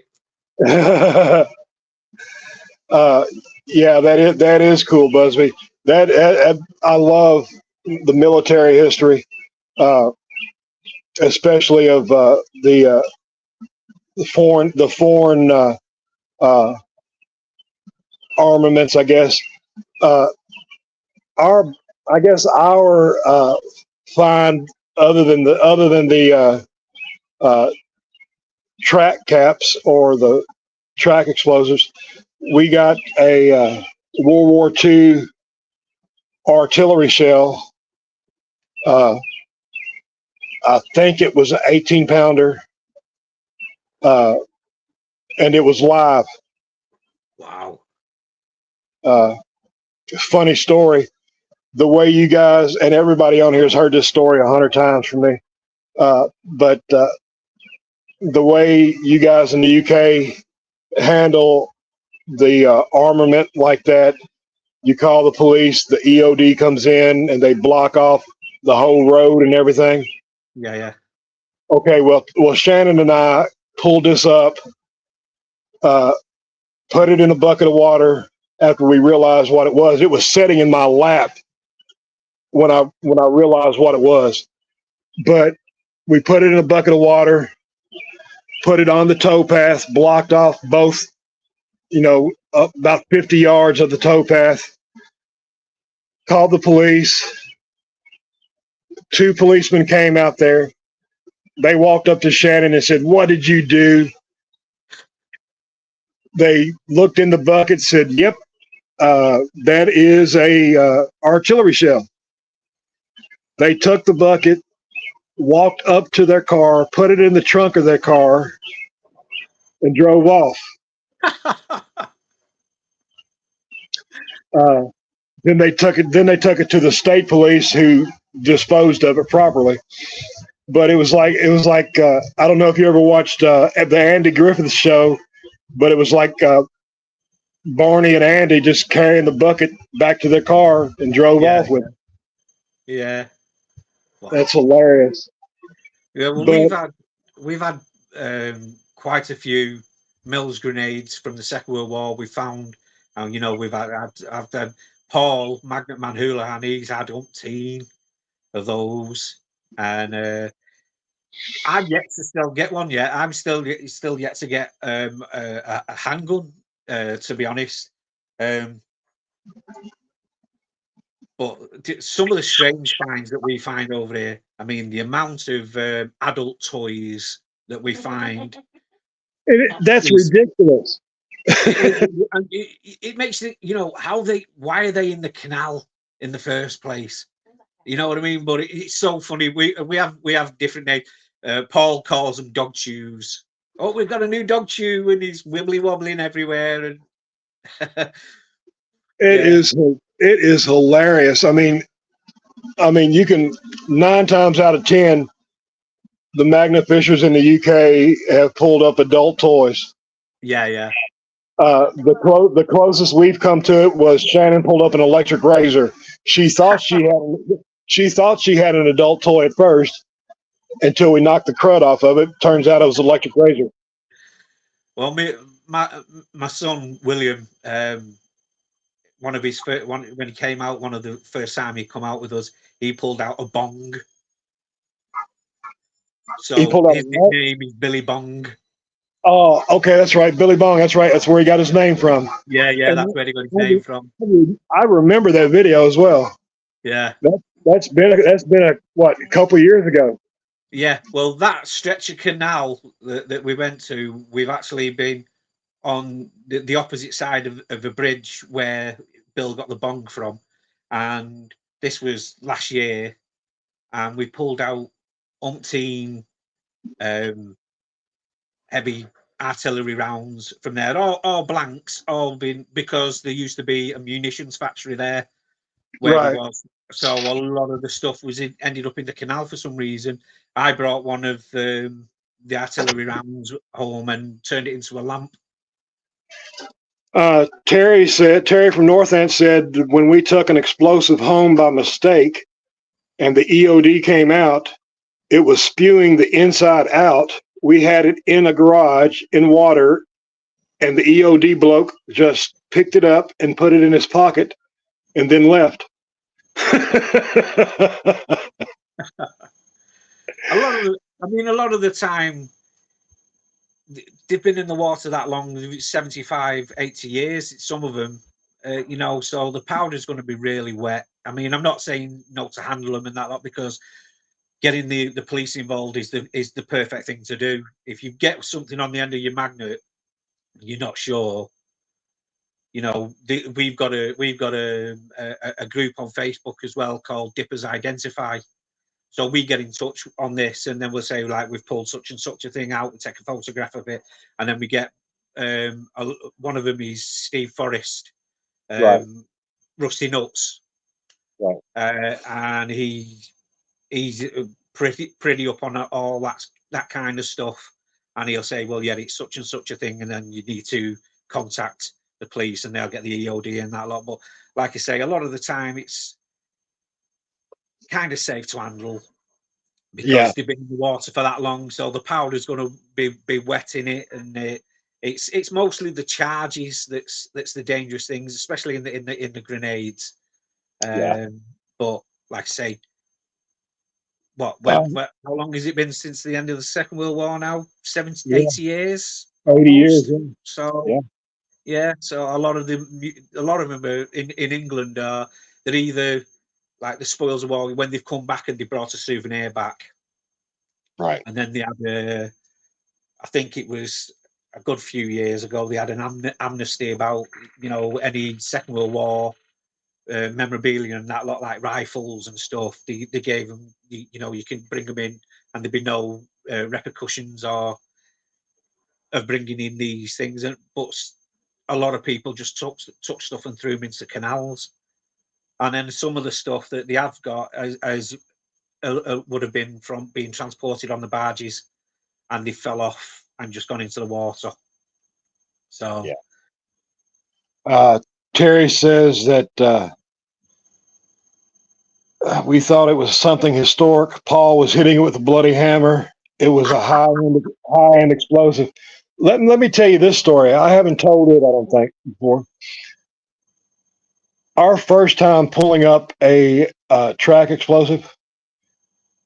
Yeah, that is cool, Busby. That I love the military history, especially of the foreign armaments. I guess our find other than the track caps or the track explosives, we got a World War II artillery shell. I think it was an 18-pounder, and it was live. Wow. Funny story. The way you guys and everybody on here has heard this story 100 times from me, but the way you guys in the UK handle the armament like that, you call the police, the EOD comes in, and they block off the whole road and everything. Yeah. Okay, well, Shannon and I pulled this up, put it in a bucket of water after we realized what it was. It was sitting in my lap when I realized what it was. But we put it in a bucket of water, put it on the towpath, blocked off both up about 50 yards of the towpath. Called the police. 2 policemen came out there. They walked up to Shannon and said, "What did you do?" They looked in the bucket, said, "Yep, that is a artillery shell." They took the bucket, walked up to their car, put it in the trunk of their car, and drove off. Then they took it. Then they took it to the state police, who disposed of it properly. But it was like I don't know if you ever watched the Andy Griffith show, but it was like Barney and Andy just carrying the bucket back to their car and drove off with it. Yeah. Wow. That's hilarious. Yeah, well, we've had quite a few Mills grenades from the Second World War. We found, we've had Paul Magnet Man Houlihan. He's had umpteen of those, and I've yet to still get one yet. I'm still yet to get a handgun, to be honest. But some of the strange finds that we find over here, I mean, the amount of adult toys that we find. That's ridiculous. It makes it, why are they in the canal in the first place? You know what I mean? But it's so funny. We have different names. Paul calls them dog chews. Oh, we've got a new dog chew, and he's wibbly wobbling everywhere. And it is hilarious. I mean, you can 9 times out of 10, the Magna Fishers in the UK have pulled up adult toys. Yeah. The closest we've come to it was Shannon pulled up an electric razor. She thought she had an adult toy at first, until we knocked the crud off of it. Turns out it was an electric razor. Well, my son William, one of his first, when he came out, one of the first time he come out with us, he pulled out a bong. So his nickname is Billy Bong. Oh, okay, that's right, Billy Bong. That's right. That's where he got his name from. Yeah, that's where he got his name from. I remember that video as well. Yeah, that's been a couple years ago. Yeah, well, that stretch of canal that we went to, we've actually been on the opposite side of the bridge where Bill got the bong from, and this was last year, and we pulled out umpteen heavy artillery rounds from there, all blanks, all been, because there used to be a munitions factory there where it was. So a lot of the stuff ended up in the canal for some reason. I brought one of the artillery rounds home and turned it into a lamp. Terry from North End said, when we took an explosive home by mistake and the EOD came out, it was spewing the inside out. We had it in a garage in water, and the EOD bloke just picked it up and put it in his pocket and then left. A lot of the time, they've been in the water that long, 75, 80 years, some of them, so the powder's going to be really wet. I mean, I'm not saying not to handle them and that lot, because getting the police involved is the perfect thing to do. If you get something on the end of your magnet, you're not sure. We've got a group on Facebook as well called Dippers Identify. So we get in touch on this, and then we'll say, like, we've pulled such and such a thing out, we take a photograph of it, and then we get one of them is Steve Forrest, Rusty Nuts, and he's pretty up on all that kind of stuff, and he'll say, well, yeah, it's such and such a thing, and then you need to contact the police, and they'll get the EOD and that lot. But like I say, a lot of the time it's kind of safe to handle, because they've been in the water for that long, so the powder's going to be wet in it, and it's mostly the charges that's the dangerous things, especially in the grenades. But like I say, how long has it been since the end of the Second World War now? 80 years. 80 years. So Yeah, so a lot of them are in England. They're either like the spoils of war when they've come back and they brought a souvenir back, Right. and then they had I think it was a good few years ago. They had an amnesty about any Second World War memorabilia and that lot, like rifles and stuff. They gave them, you can bring them in, and there'd be no repercussions or of bringing in these things. But a lot of people just took stuff and threw them into canals. And then some of the stuff that they have got as would have been from being transported on the barges, and they fell off and just gone into the water. So Yeah. Terry says that we thought it was something historic. Paul was hitting it with a bloody hammer. It was a high end explosive. Let me tell you this story. I haven't told it, I don't think, before. Our first time pulling up a track explosive,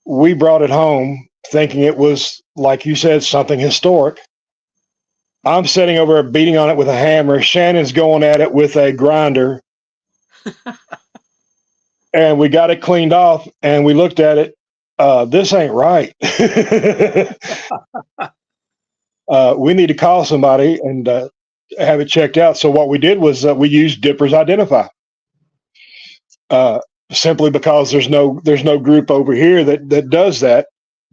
we brought it home thinking it was, like you said, something historic. I'm sitting over beating on it with a hammer. Shannon's going at it with a grinder. And we got it cleaned off, and we looked at it. This ain't right. We need to call somebody and have it checked out. So what we did was we used Dipper's Identify, simply because there's no group over here that does that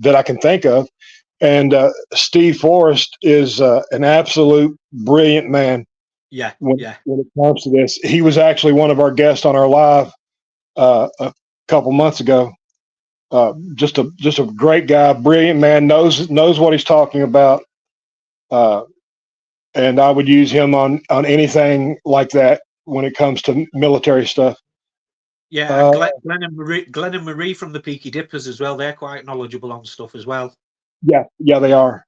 I can think of. And Steve Forrest is an absolute brilliant man. When it comes to this, he was actually one of our guests on our live a couple months ago. Just a great guy, brilliant man, knows what he's talking about. And I would use him on anything like that when it comes to military stuff. Yeah, Glenn and Marie from the Peaky Dippers as well. They're quite knowledgeable on stuff as well. Yeah, they are.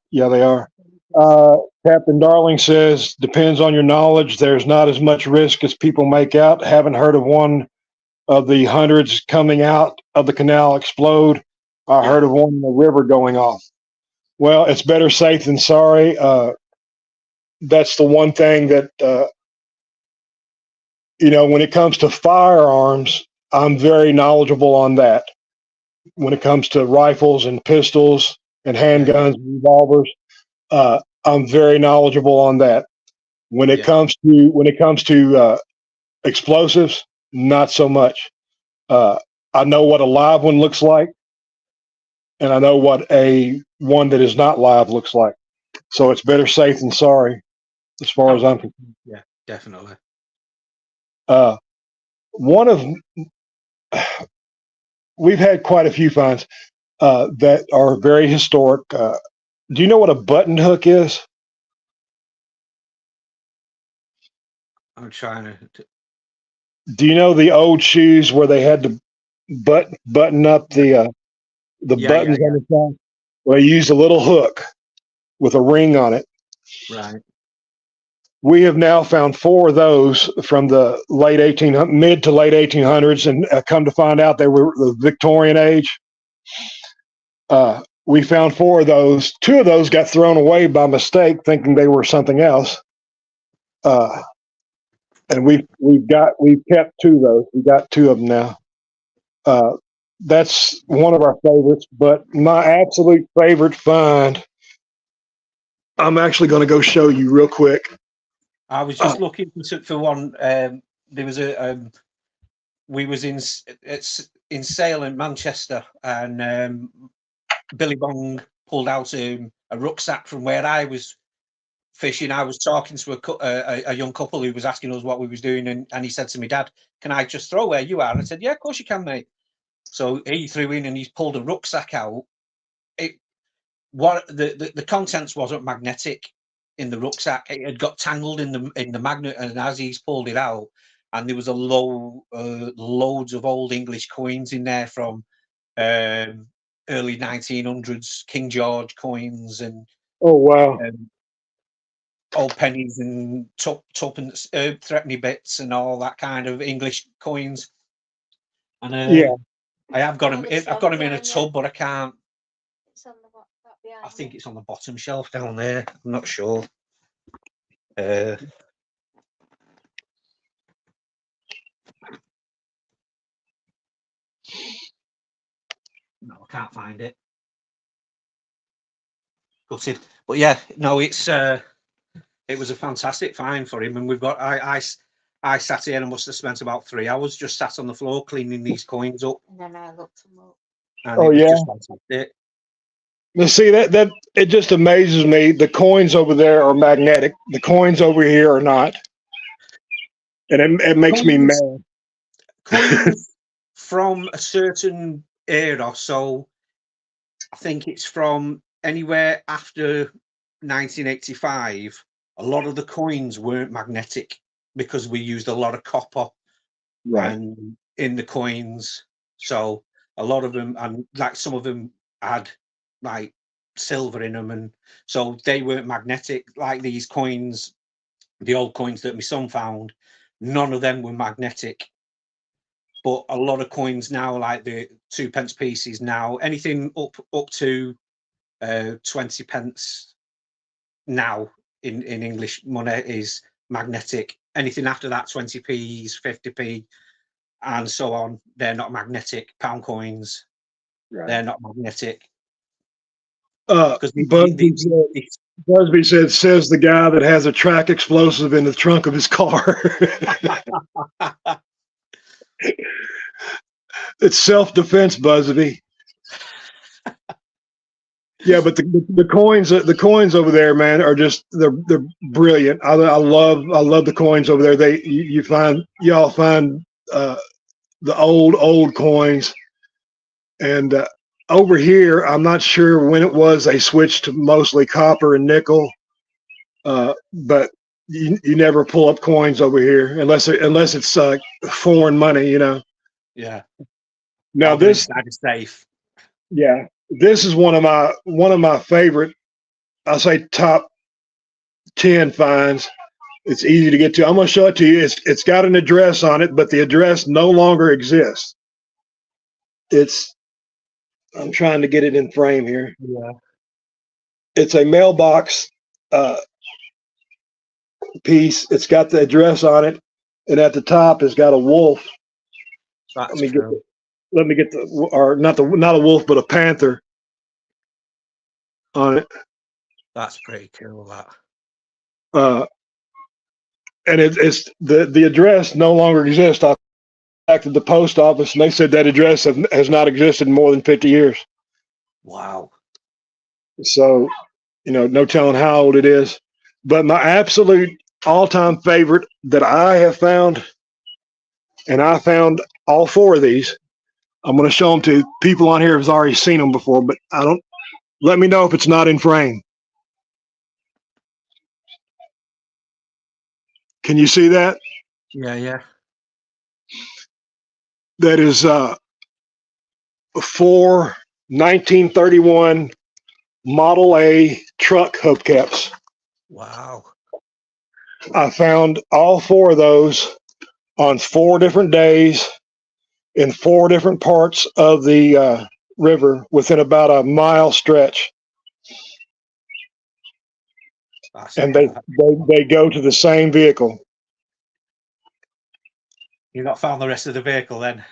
Captain Darling says, depends on your knowledge. There's not as much risk as people make out. Haven't heard of one of the hundreds coming out of the canal explode. I heard of one in the river going off. Well, it's better safe than sorry. That's the one thing that, when it comes to firearms, I'm very knowledgeable on that. When it comes to rifles and pistols and handguns, and revolvers, I'm very knowledgeable on that. When it comes to explosives, not so much. I know what a live one looks like, and I know what a one that is not live looks like. So it's better safe than sorry, as far as I'm concerned. Yeah, definitely. We've had quite a few finds that are very historic. Do you know what a button hook is? I'm trying to. Do you know the old shoes where they had to button up the buttons on the side? Well, they used a little hook with a ring on it. Right. We have now found 4 of those from the mid to late 1800s, and come to find out they were the Victorian age. We found 4 of those. 2 of those got thrown away by mistake, thinking they were something else. And we've kept 2 of those. We got 2 of them now. That's one of our favorites, but my absolute favorite find, I'm actually going to go show you real quick. I was just looking for one. There was we was in Sale in Manchester, and Billy Bong pulled out a rucksack from where I was fishing. I was talking to a young couple who was asking us what we was doing, and he said to me, "Dad, can I just throw where you are?" I said, "Yeah, of course you can, mate." So he threw in and he's pulled a rucksack out. The contents wasn't magnetic in the rucksack. It had got tangled in the magnet, and as he's pulled it out, and there was loads of old English coins in there from early 1900s King George coins, and oh wow, old pennies and tuppence threepenny bits and all that kind of English coins. And I have got them. I've got them in a tub, but I can't. I think it's on the bottom shelf down there. I'm not sure. No, I can't find it. Gutted. But yeah, no, it was a fantastic find for him, and we've got I sat here and I must have spent about 3 hours just sat on the floor cleaning these coins up. And then I looked them up. And Oh, it was yeah? just fantastic. Now, see, that it just amazes me. The coins over there are magnetic. The coins over here are not, and it makes me Coins, mad. coins from a certain era, so I think it's from anywhere after 1985. A lot of the coins weren't magnetic because we used a lot of copper Right. and in the coins. So a lot of them, and like some of them had like silver in them, and so they weren't magnetic. Like these coins, the old coins that my son found, none of them were magnetic. But a lot of coins now, like the 2 pence pieces now, anything up to 20 pence now in English money is magnetic. Anything after that, 20p's, 50p, and so on, they're not magnetic. Pound coins, they're not magnetic. Because Busby says the guy that has a track explosive in the trunk of his car. It's self-defense, Busby. Yeah, but the coins over there, man, are just they're brilliant. I love the coins over there. Y'all find the old coins, and over here, I'm not sure when it was they switched to mostly copper and nickel, but you never pull up coins over here unless it's foreign money, you know. Yeah. Now I'll this, inside a safe. yeah, this is one of my favorite. I'll say top 10 finds. It's easy to get to. I'm going to show it to you. It's got an address on it, but the address no longer exists. I'm trying to get it in frame here. Yeah. It's a mailbox piece. It's got the address on it, and at the top it's got a wolf. That's Let me get or not a wolf, but a panther on it. That's pretty cool. That. And it's the address no longer exists. I contacted the post office, and they said that address has not existed in more than 50 years. Wow. So, no telling how old it is. But my absolute all-time favorite that I have found, and I found all 4 of these. I'm going to show them to people on here who've already seen them before, but let me know if it's not in frame. Can you see that? Yeah. That is 4 1931 Model A truck hubcaps. Wow. I found all 4 of those on 4 different days in 4 different parts of the river within about a mile stretch. And they go to the same vehicle. You've not found the rest of the vehicle then?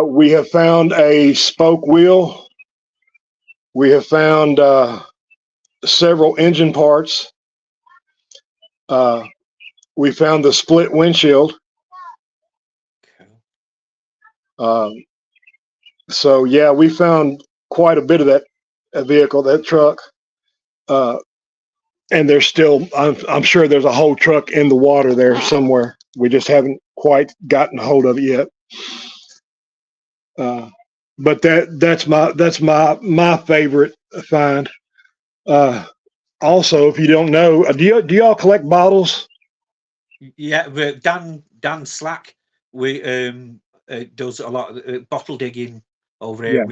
We have found a spoke wheel. We have found several engine parts. We found the split windshield. So yeah, we found quite a bit of that vehicle, that truck. And there's still, I'm sure there's a whole truck in the water there somewhere. We just haven't quite gotten a hold of it yet. But that's my favorite find. Also, if you don't know, do y'all collect bottles? Yeah, Dan Slack, we does a lot of bottle digging over here. Yeah.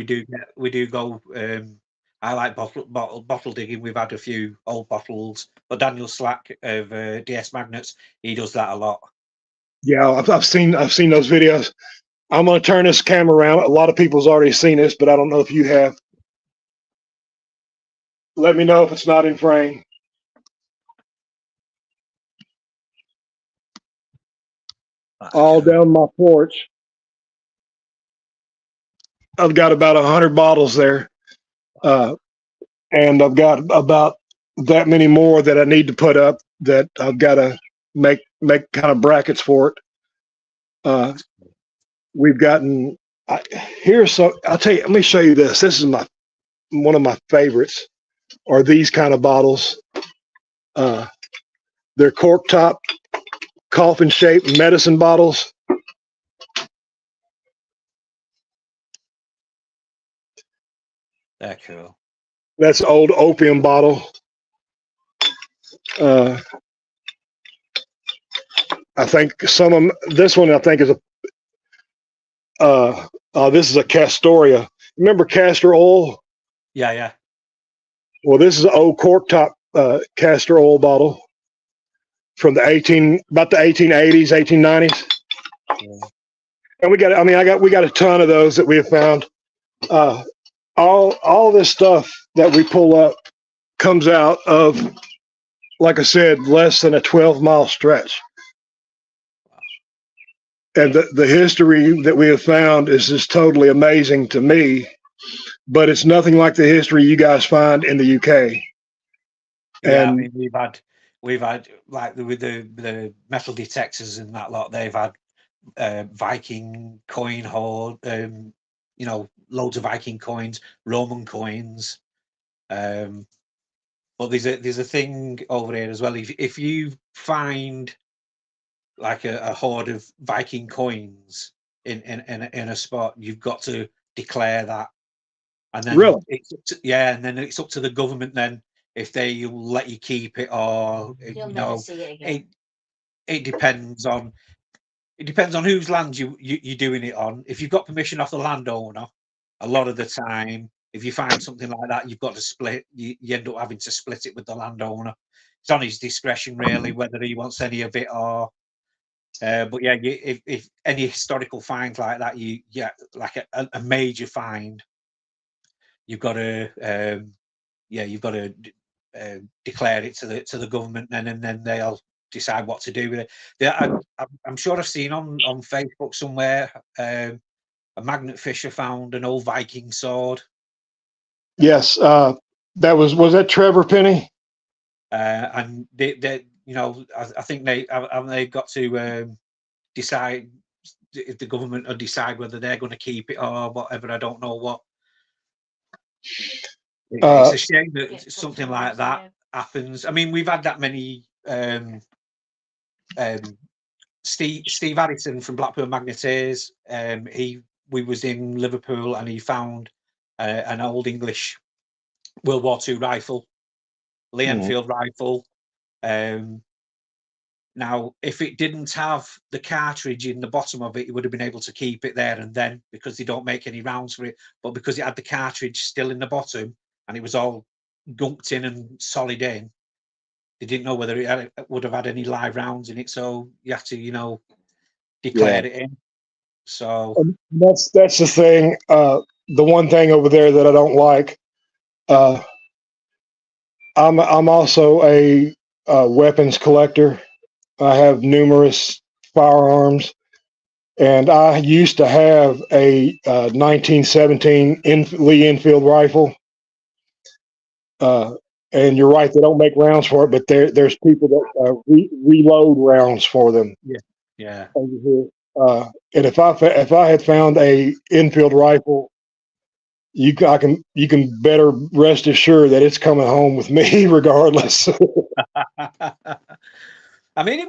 We do go. I like bottle digging. We've had a few old bottles, but Daniel Slack of DS Magnets, he does that a lot. Yeah, I've seen those videos. I'm going to turn this camera around. A lot of people's already seen this, but I don't know if you have. Let me know if it's not in frame. All down my porch. about 100 bottles there, and I've got about that many more that I need to put up that I've got to make kind of brackets for it. We've gotten here's some. I'll tell you. Let me show you this. This is one of my favorites. Are these kind of bottles? They're cork top, coffin shaped medicine bottles. They're cool. That's an old opium bottle. I think some of them, this one I think is this is a Castoria. Remember castor oil? Yeah. Well, this is an old cork top castor oil bottle from about the 1880s, 1890s. Yeah. And we got a ton of those that we have found. All this stuff that we pull up comes out of, like I said, less than a 12-mile stretch. And the history that we have found is just totally amazing to me, but it's nothing like the history you guys find in the UK. Yeah, I mean, we've had like with the metal detectors and that lot. They've had Viking coin hoard, loads of Viking coins, Roman coins. But there's a thing over here as well. If you find like a hoard of Viking coins in a spot, you've got to declare that, and then really, and then it's up to the government then if they will let you keep it or You'll never see it again. It depends on whose land you're doing it on. If you've got permission off the landowner, a lot of the time, if you find something like that, you've got to split. You end up having to split it with the landowner. It's on his discretion, really, whether he wants any of it or. But yeah, if any historical find like that, like a major find, you've got to declare it to the government, and then they'll decide what to do with it. I'm sure I've seen on Facebook somewhere a magnet fisher found an old Viking sword. yes, that was that Trevor Penny? And I think they've got to decide if the government will decide whether they're going to keep it or whatever. I don't know what. It's a shame that something like that happens. I mean, we've had that many. Steve Addison from Blackburn Magneteers. We was in Liverpool and he found an old English World War II rifle, Lee Enfield rifle. Now, if it didn't have the cartridge in the bottom of it, he would have been able to keep it there and then, because they don't make any rounds for it. But because it had the cartridge still in the bottom and it was all gunked in and solid in, they didn't know whether it would have had any live rounds in it. So you have to, declare it in. So that's the thing. The one thing over there that I don't like. I'm also a weapons collector. I have numerous firearms, and I used to have a 1917 Lee Enfield rifle. And you're right; they don't make rounds for it, but there's people that reload rounds for them. Yeah. Over here. And if I had found a Enfield rifle, you can better rest assured that it's coming home with me regardless. I mean,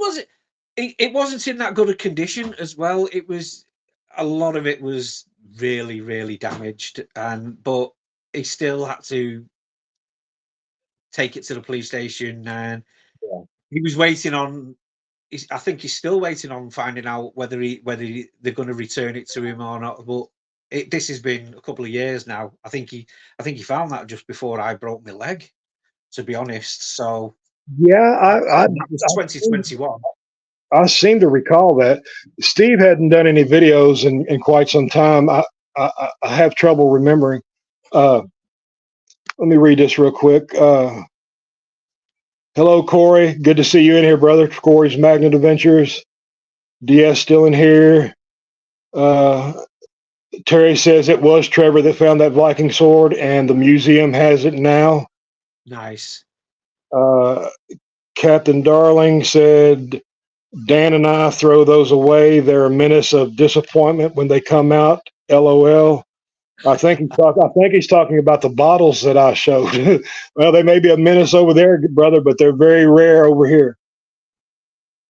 it wasn't in that good a condition as well. It was, a lot of it was really, really damaged, but he still had to take it to the police station, and he was waiting on. I think he's still waiting on finding out whether they're going to return it to him or not. But this has been a couple of years now. I think he found that just before I broke my leg, to be honest. So yeah, that was 2021. I seem to recall that. Steve hadn't done any videos in quite some time. I have trouble remembering. Let me read this real quick. Hello, Corey. Good to see you in here, brother. Corey's Magnet Adventures. DS still in here. Terry says it was Trevor that found that Viking sword, and the museum has it now. Nice. Captain Darling said Dan and I throw those away. They're a menace of disappointment when they come out. LOL. I think he's talking about the bottles that I showed. Well, they may be a menace over there, brother, but they're very rare over here.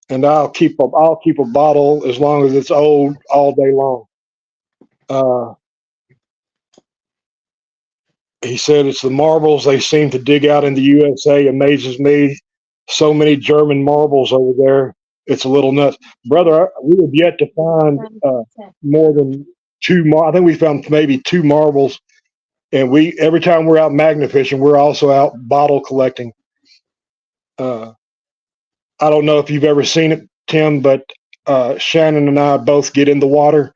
And I'll keep a bottle as long as it's old all day long. He said it's the marbles they seem to dig out in the USA. Amazes me. So many German marbles over there. It's a little nuts, brother. We have yet to find more than two. I think we found maybe two marbles. And every time we're out magnet fishing, we're also out bottle collecting. I don't know if you've ever seen it, Tim, but Shannon and I both get in the water.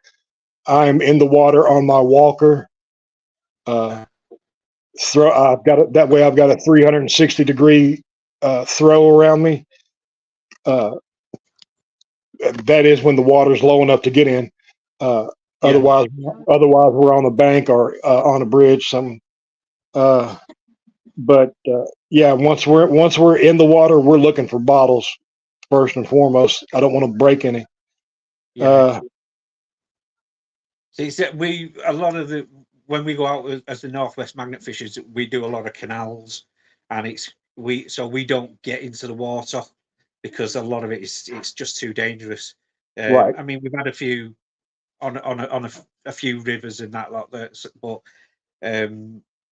I'm in the water on my walker. I've got it that way. I've got a 360-degree throw around me. That is when the water's low enough to get in. Otherwise, we're on the bank or on a bridge. Yeah, once we're in the water, we're looking for bottles first and foremost. I don't want to break any. Yeah. See, when we go out as the Northwest Magnet Fishers, we do a lot of canals, and we don't get into the water because a lot of it's just too dangerous. Right. I mean, we've had a few on a few rivers and that lot, but a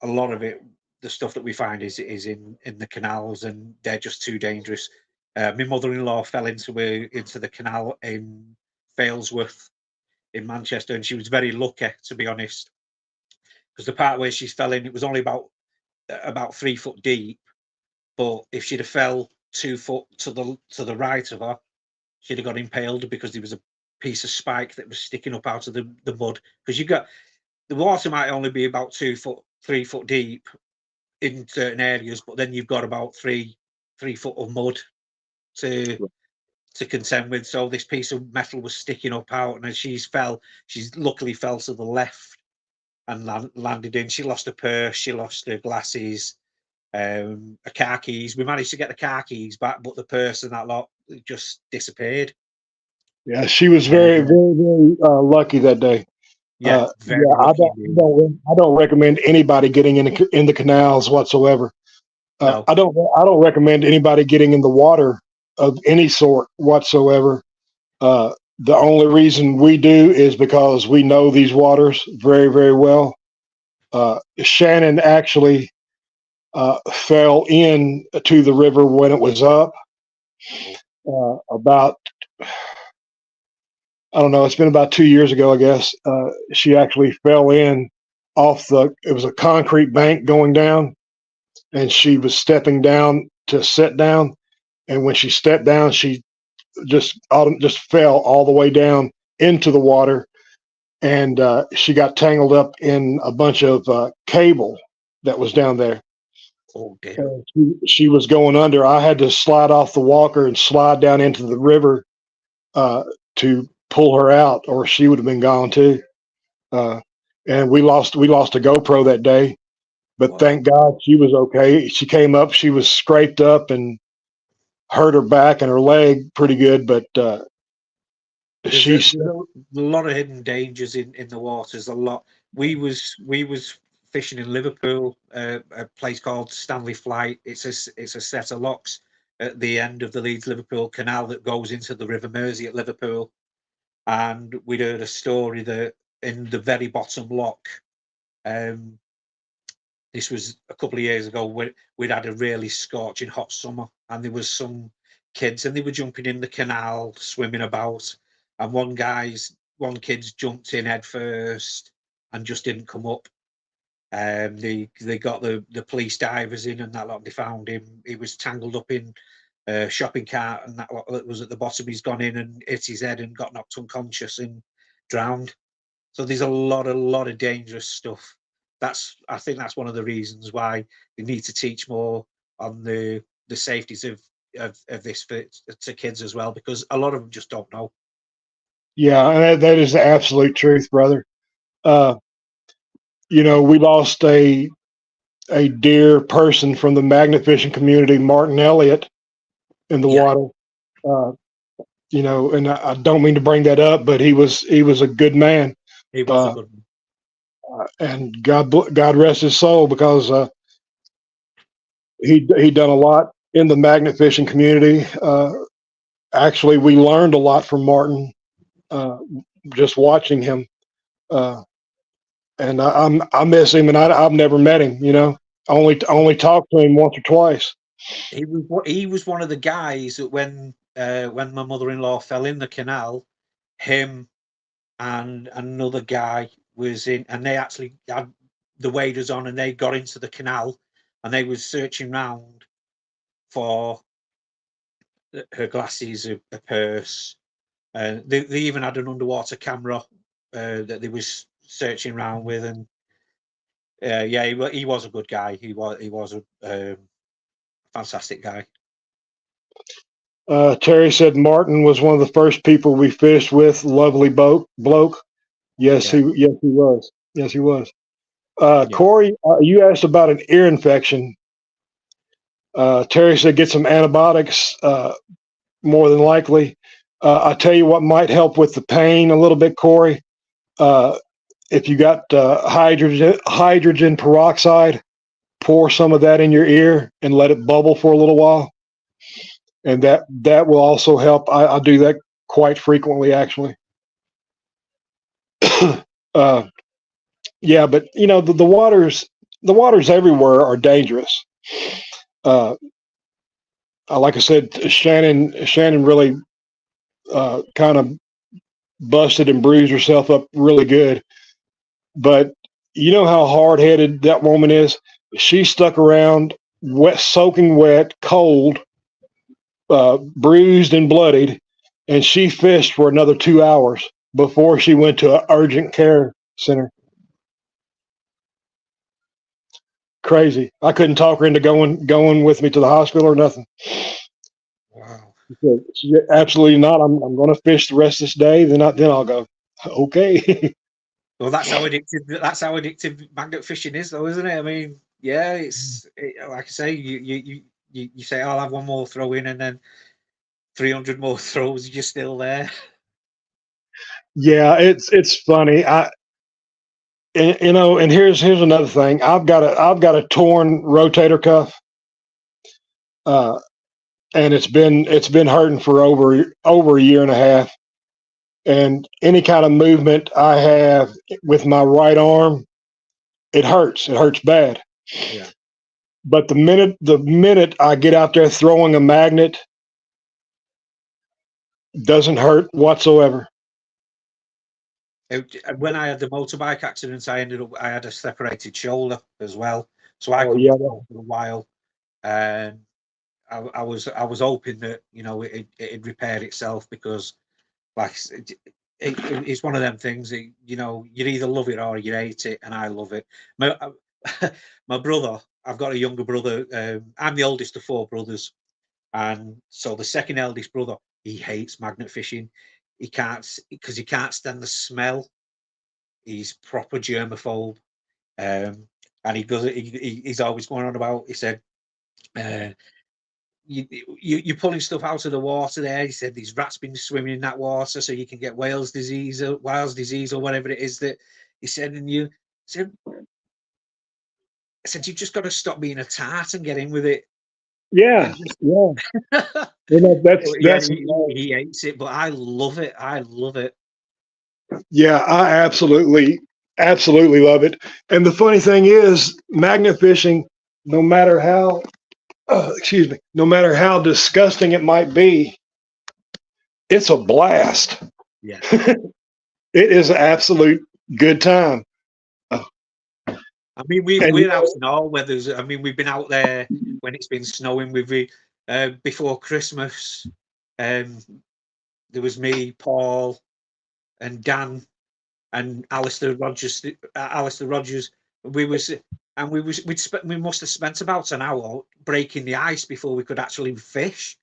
lot of it, the stuff that we find is in the canals, and they're just too dangerous. My mother-in-law fell into the canal in Failsworth in Manchester, and she was very lucky, to be honest, because the part where she fell in, it was only about 3 foot deep, but if she'd have fell 2 foot to the right of her, she'd have got impaled because there was a piece of spike that was sticking up out of the mud. Because the water might only be about 3 foot deep in certain areas, but then you've got about 3 foot of mud to contend with. So this piece of metal was sticking up out, and as she's luckily fell to the left and landed in. She lost her purse, she lost her glasses, her car keys. We managed to get the car keys back, but the purse and that lot just disappeared. Yeah, she was very, very, very lucky that day. Yeah, very lucky. I don't recommend anybody getting in the canals whatsoever. No. I don't recommend anybody getting in the water of any sort whatsoever. The only reason we do is because we know these waters very, very well. Shannon actually fell in to the river when it was up. About, I don't know, it's been about 2 years ago, I guess. She actually fell in it was a concrete bank going down, and she was stepping down to sit down. And when she stepped down, she just fell all the way down into the water, and she got tangled up in a bunch of cable that was down there. Oh, dear. She was going under. I had to slide off the walker and slide down into the river to pull her out, or she would have been gone too. And we lost a GoPro that day, but thank God she was okay. She came up, she was scraped up and hurt her back and her leg pretty good, but there's a lot of hidden dangers in the waters. A lot. We was fishing in Liverpool, a place called Stanley Flight. It's a set of locks at the end of the Leeds Liverpool Canal that goes into the River Mersey at Liverpool, and we'd heard a story that in the very bottom lock, this was a couple of years ago, we'd had a really scorching hot summer, and there was some kids, and they were jumping in the canal, swimming about, and one kid's jumped in head first and just didn't come up. They got the police divers in, and that lot, they found him. He was tangled up in a shopping cart, and that lot that was at the bottom, he's gone in and hit his head and got knocked unconscious and drowned. So there's a lot of dangerous stuff. I think that's one of the reasons why we need to teach more on the safeties of this to kids as well, because a lot of them just don't know. Yeah, and that is the absolute truth, brother. Uh, we lost a dear person from the magnet fishing community, Martin Elliott, in the Yeah. water. Uh, and I don't mean to bring that up, but he was a good man. He was a good one. And God rest his soul, because he done a lot in the magnet fishing community. Actually, we learned a lot from Martin, just watching him. And I miss him, and I've never met him. Only talked to him once or twice. He was one of the guys that when my mother-in-law fell in the canal, him and another guy was in, and they actually had the waders on, and they got into the canal, and they was searching round for her glasses, a purse, and they even had an underwater camera that they was searching around with, and yeah, he was a good guy. He was a fantastic guy. Terry said Martin was one of the first people we fished with. Lovely bloke. Yes, Yeah. he was. Yes, he was. Yeah. Corey, you asked about an ear infection. Terry said get some antibiotics, more than likely. I tell you what might help with the pain a little bit, Corey. If you got hydrogen peroxide, pour some of that in your ear and let it bubble for a little while, and that will also help. I do that quite frequently, actually. Yeah, but the waters everywhere are dangerous. Like I said, Shannon really kind of busted and bruised herself up really good. But you know how hard headed that woman is. She stuck around, wet, soaking wet, cold, bruised and bloodied, and she fished for another 2 hours before she went to an urgent care center. Crazy. I couldn't talk her into going with me to the hospital or nothing. Wow. She said, absolutely not. I'm going to fish the rest of this day. Then I'll go. Okay. Well, that's how addictive magnet fishing is, though, isn't it? I mean, yeah, like I say, you say I'll have one more throw in, and then 300 more throws, you're still there. Yeah, it's funny. And here's another thing. I've got a torn rotator cuff, and it's been hurting for over a year and a half. And any kind of movement I have with my right arm, it hurts. It hurts bad. Yeah. But the minute I get out there throwing a magnet, doesn't hurt whatsoever. When I had the motorbike accident, I had a separated shoulder as well, so I couldn't walk for a while. And I was hoping that it'd repair itself, because like it's one of them things that, you either love it or you hate it, and I love it. My brother, I've got a younger brother. I'm the oldest of 4 brothers, and so the second eldest brother, he hates magnet fishing. He can't, because he can't stand the smell. He's proper germaphobe, and he's always going on about. He said, you're pulling stuff out of the water there. He said these rats been swimming in that water, so you can get whale's disease or whatever it is that he said. And I said you've just got to stop being a tart and get in with it. Yeah. That's he hates it, but I love it. Yeah, I absolutely love it. And the funny thing is, magnet fishing, no matter how no matter how disgusting it might be, it's a blast. Yeah. It is an absolute good time. I mean, we're out in all weathers. I mean, we've been out there when it's been snowing. Before Christmas, there was me, Paul, and Dan, and Alistair Rogers. We must have spent about an hour breaking the ice before we could actually fish,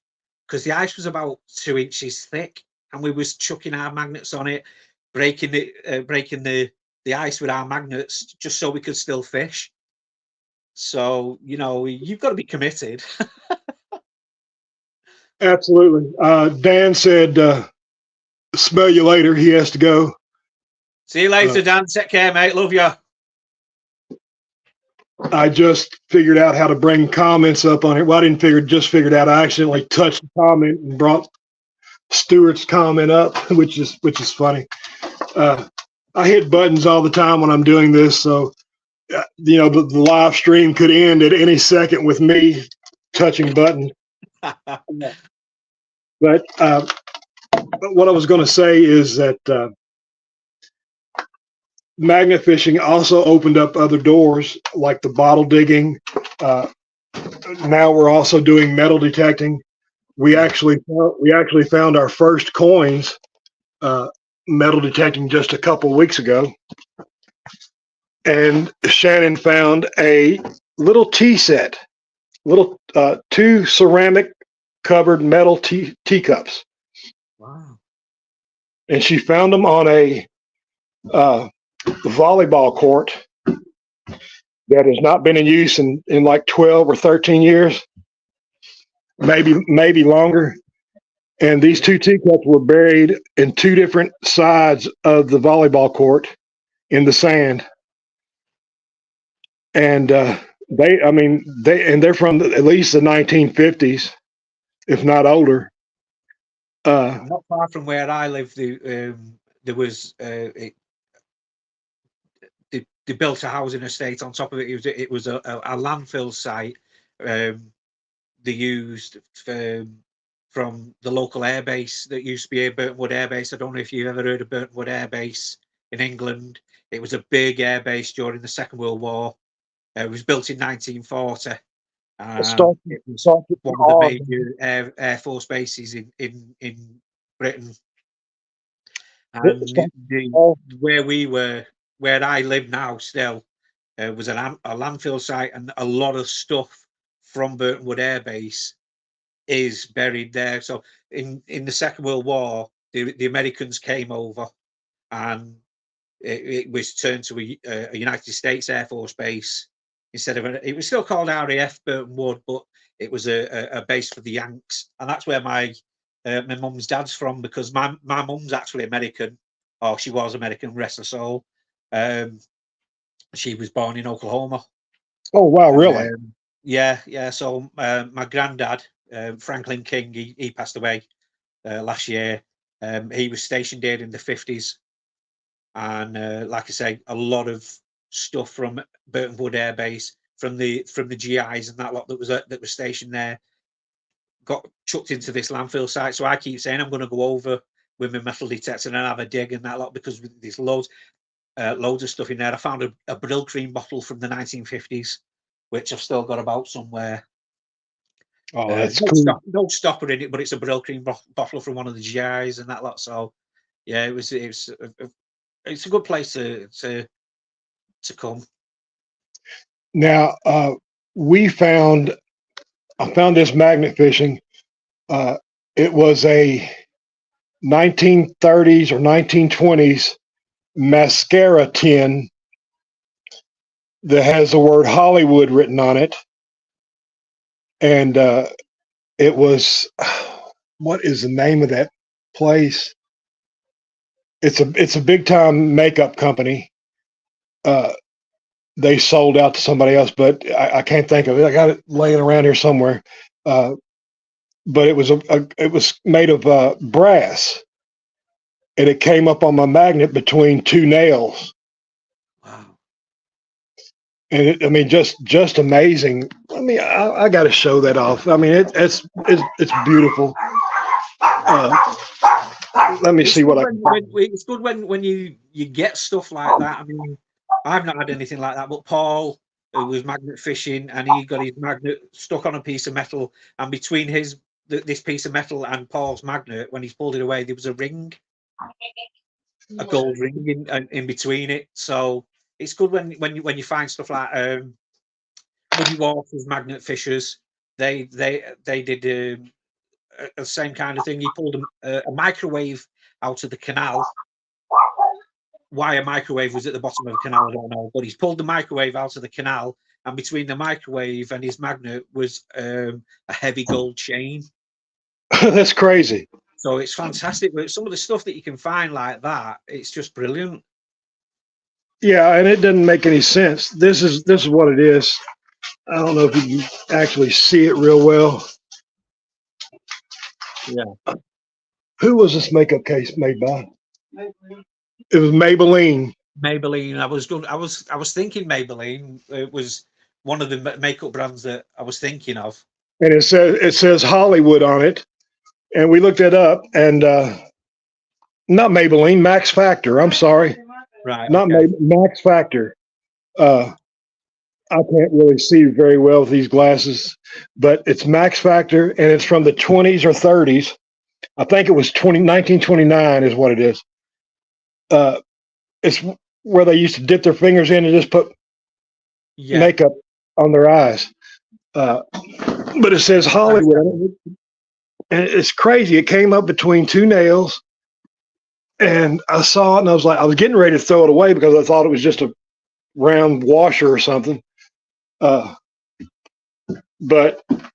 because the ice was about 2 inches thick, and we was chucking our magnets on it, breaking the the ice with our magnets just so we could still fish. So, you know, you've got to be committed. Absolutely. Dan said, smell you later. He has to go. See you later, Dan. Take care, mate. Love you. I just figured out how to bring comments up on it. Well, I didn't just figured out. I accidentally touched the comment and brought Stuart's comment up, which is funny. I hit buttons all the time when I'm doing this, so you know the live stream could end at any second with me touching buttons. But what I was going to say is that magnet fishing also opened up other doors, like the bottle digging. Now we're also doing metal detecting. We actually found our first coins metal detecting just a couple weeks ago, and Shannon found a little tea set, little 2 ceramic covered metal teacups. Wow! And she found them on a volleyball court that has not been in use in like 12 or 13 years, maybe longer. And these 2 teacups were buried in 2 different sides of the volleyball court in the sand. And they're from at least the 1950s, if not older. Not far from where I live, there was they built a housing estate on top of it. It was a landfill site. They used from the local airbase that used to be Burton Wood Air Base. I don't know if you've ever heard of Burton Wood Air Base in England. It was a big air base during the Second World War. It was built in 1940. It was one of the major air force bases in Britain. And where I live now still was a landfill site, and a lot of stuff from Burton Wood Air Base is buried there. So in the Second World War, the Americans came over, and it was turned to a United States Air Force base instead of it was still called RAF Burton Wood, but it was a base for the Yanks, and that's where my mum's dad's from, because my mum's actually American, or she was American, rest her soul. She was born in Oklahoma. Oh wow, really? Yeah. So my granddad, Franklin King, he passed away last year. He was stationed there in the 50s, and like I say, a lot of stuff from Burton Wood Air Base, from the GIs and that lot that was stationed there, got chucked into this landfill site. So I keep saying I'm going to go over with my metal detector and have a dig and that lot, because there's loads of stuff in there. I found a Brill Cream bottle from the 1950s, which I've still got about somewhere. Oh, that's cool. No stopper in it, but it's a Brill Cream bottle from one of the GIs and that lot. So yeah, it's a good place to come. Now I found this magnet fishing. It was a 1930s or 1920s mascara tin that has the word Hollywood written on it, and it was, what is the name of that place? It's a big time makeup company. They sold out to somebody else, but I can't think of it. I got it laying around here somewhere. But it was made of brass, and it came up on my magnet between 2 nails. Wow. And just amazing. I got to show that off. It's beautiful. Let me see what it's good when you get stuff like that. I mean, I've not had anything like that, but Paul, who was magnet fishing, and he got his magnet stuck on a piece of metal, and between this piece of metal and Paul's magnet, when he's pulled it away, there was a ring, a gold ring in between it. So it's good when you find stuff like Muddy Waters magnet fishers. They did the same kind of thing. He pulled a microwave out of the canal, why a microwave was at the bottom of the canal, I don't know. But he's pulled the microwave out of the canal, and between the microwave and his magnet was a heavy gold chain. That's crazy. So it's fantastic. But some of the stuff that you can find like that, it's just brilliant. Yeah, and it doesn't make any sense. This is what it is. I don't know if you can actually see it real well. Yeah. Who was this makeup case made by? It was Maybelline. Maybelline. I was thinking Maybelline. It was one of the makeup brands that I was thinking of. And it says Hollywood on it. And we looked it up, and not Maybelline, Max Factor. I'm sorry. Right. Not okay. Max Factor. I can't really see very well with these glasses, but it's Max Factor, and it's from the 20s or 30s. I think it was 1929 is what it is. It's where they used to dip their fingers in and just put makeup on their eyes. But it says Hollywood. And it's crazy. It came up between two nails, and I saw it, and I was getting ready to throw it away because I thought it was just a round washer or something. But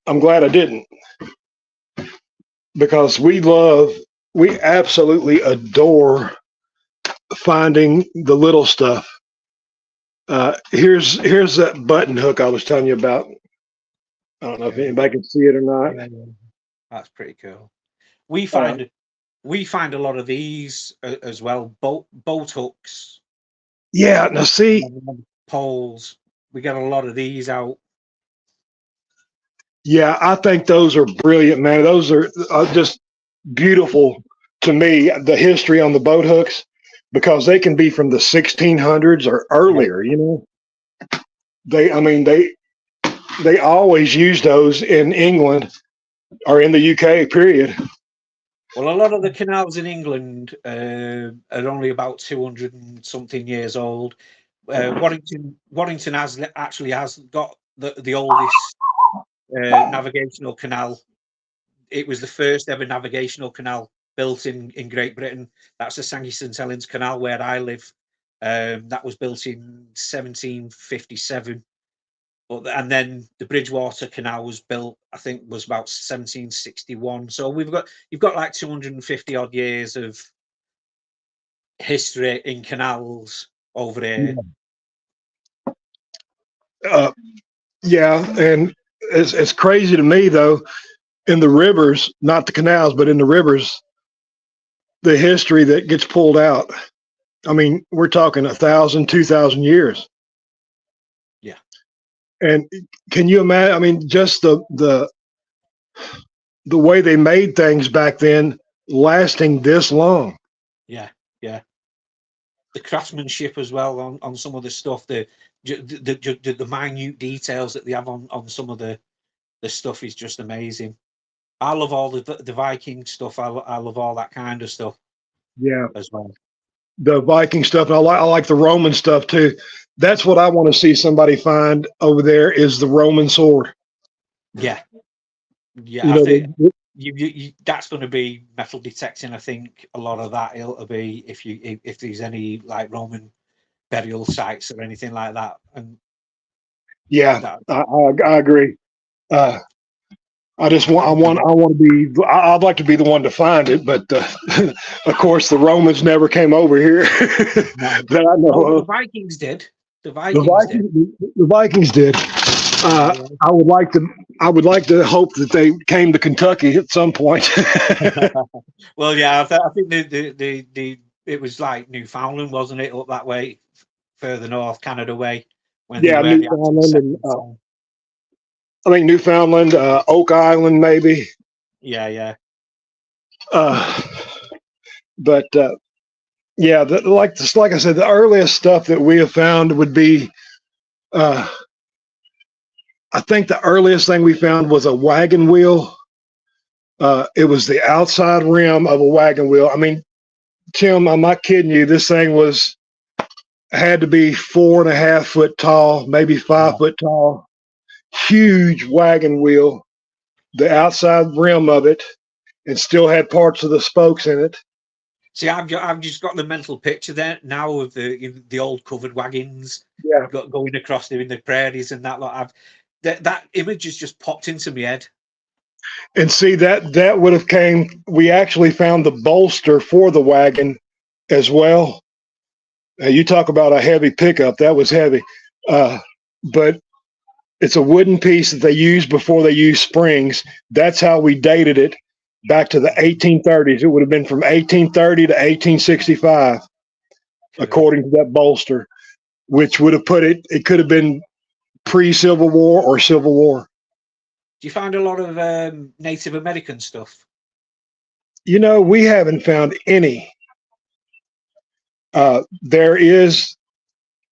I'm glad I didn't, because we absolutely adore finding the little stuff. Here's that button hook I was telling you about. I don't know if anybody can see it or not. That's pretty cool. We find a lot of these as well. Boat hooks. Yeah. Now see, poles. We get a lot of these out. Yeah, I think those are brilliant, man. Those are just beautiful to me. The history on the boat hooks, because they can be from the 1600s or earlier. You know, they always use those in England or in the UK. Period. Well, a lot of the canals in England are only about 200 and something years old. Warrington actually has got the oldest navigational canal. It was the first ever navigational canal built in Great Britain. That's the Sandy St Helens Canal where I live. That was built in 1757. And then the Bridgewater Canal was built, I think, was about 1761. So you've got like 250 odd years of history in canals over here. Yeah, and it's crazy to me though. In the rivers, not the canals, but in the rivers, the history that gets pulled out. I mean, we're talking 1,000, 2,000 years. Yeah. And can you imagine? I mean, just the way they made things back then, lasting this long. Yeah, yeah. The craftsmanship as well on some of the stuff, the minute details that they have on some of the stuff is just amazing. I love all the Viking stuff. I love all that kind of stuff. Yeah, as well. The Viking stuff, and I like the Roman stuff too. That's what I want to see somebody find over there is the Roman sword. Yeah, yeah. I think you that's going to be metal detecting. I think a lot of that it'll be if there's any like Roman burial sites or anything like that. And yeah, I agree. I want to be. I'd like to be the one to find it, but of course the Romans never came over here. That I know the Vikings did. The Vikings did. I would like to hope that they came to Kentucky at some point. Well, yeah, I think it was like Newfoundland, wasn't it, up that way, further north, Canada way. Newfoundland and I think Newfoundland, Oak Island, maybe. Yeah. But yeah, like I said, the earliest stuff that we have found would be. I think the earliest thing we found was a wagon wheel. It was the outside rim of a wagon wheel. I mean, Tim, I'm not kidding you. This thing had to be 4.5 foot tall, maybe 5 foot tall. Huge wagon wheel, the outside rim of it, and still had parts of the spokes in it. See, I've just got the mental picture there now of the old covered wagons, Yeah. going across there in the prairies and that lot. That image has just popped into my head. And see that would have came. We actually found the bolster for the wagon as well. You talk about a heavy pickup. That was heavy, but it's a wooden piece that they used before they used springs. That's how we dated it back to the 1830s. It would have been from 1830 to 1865, according to that bolster, which would have put it. It could have been pre-Civil War or Civil War. Do you find a lot of Native American stuff? You know, we haven't found any. There is.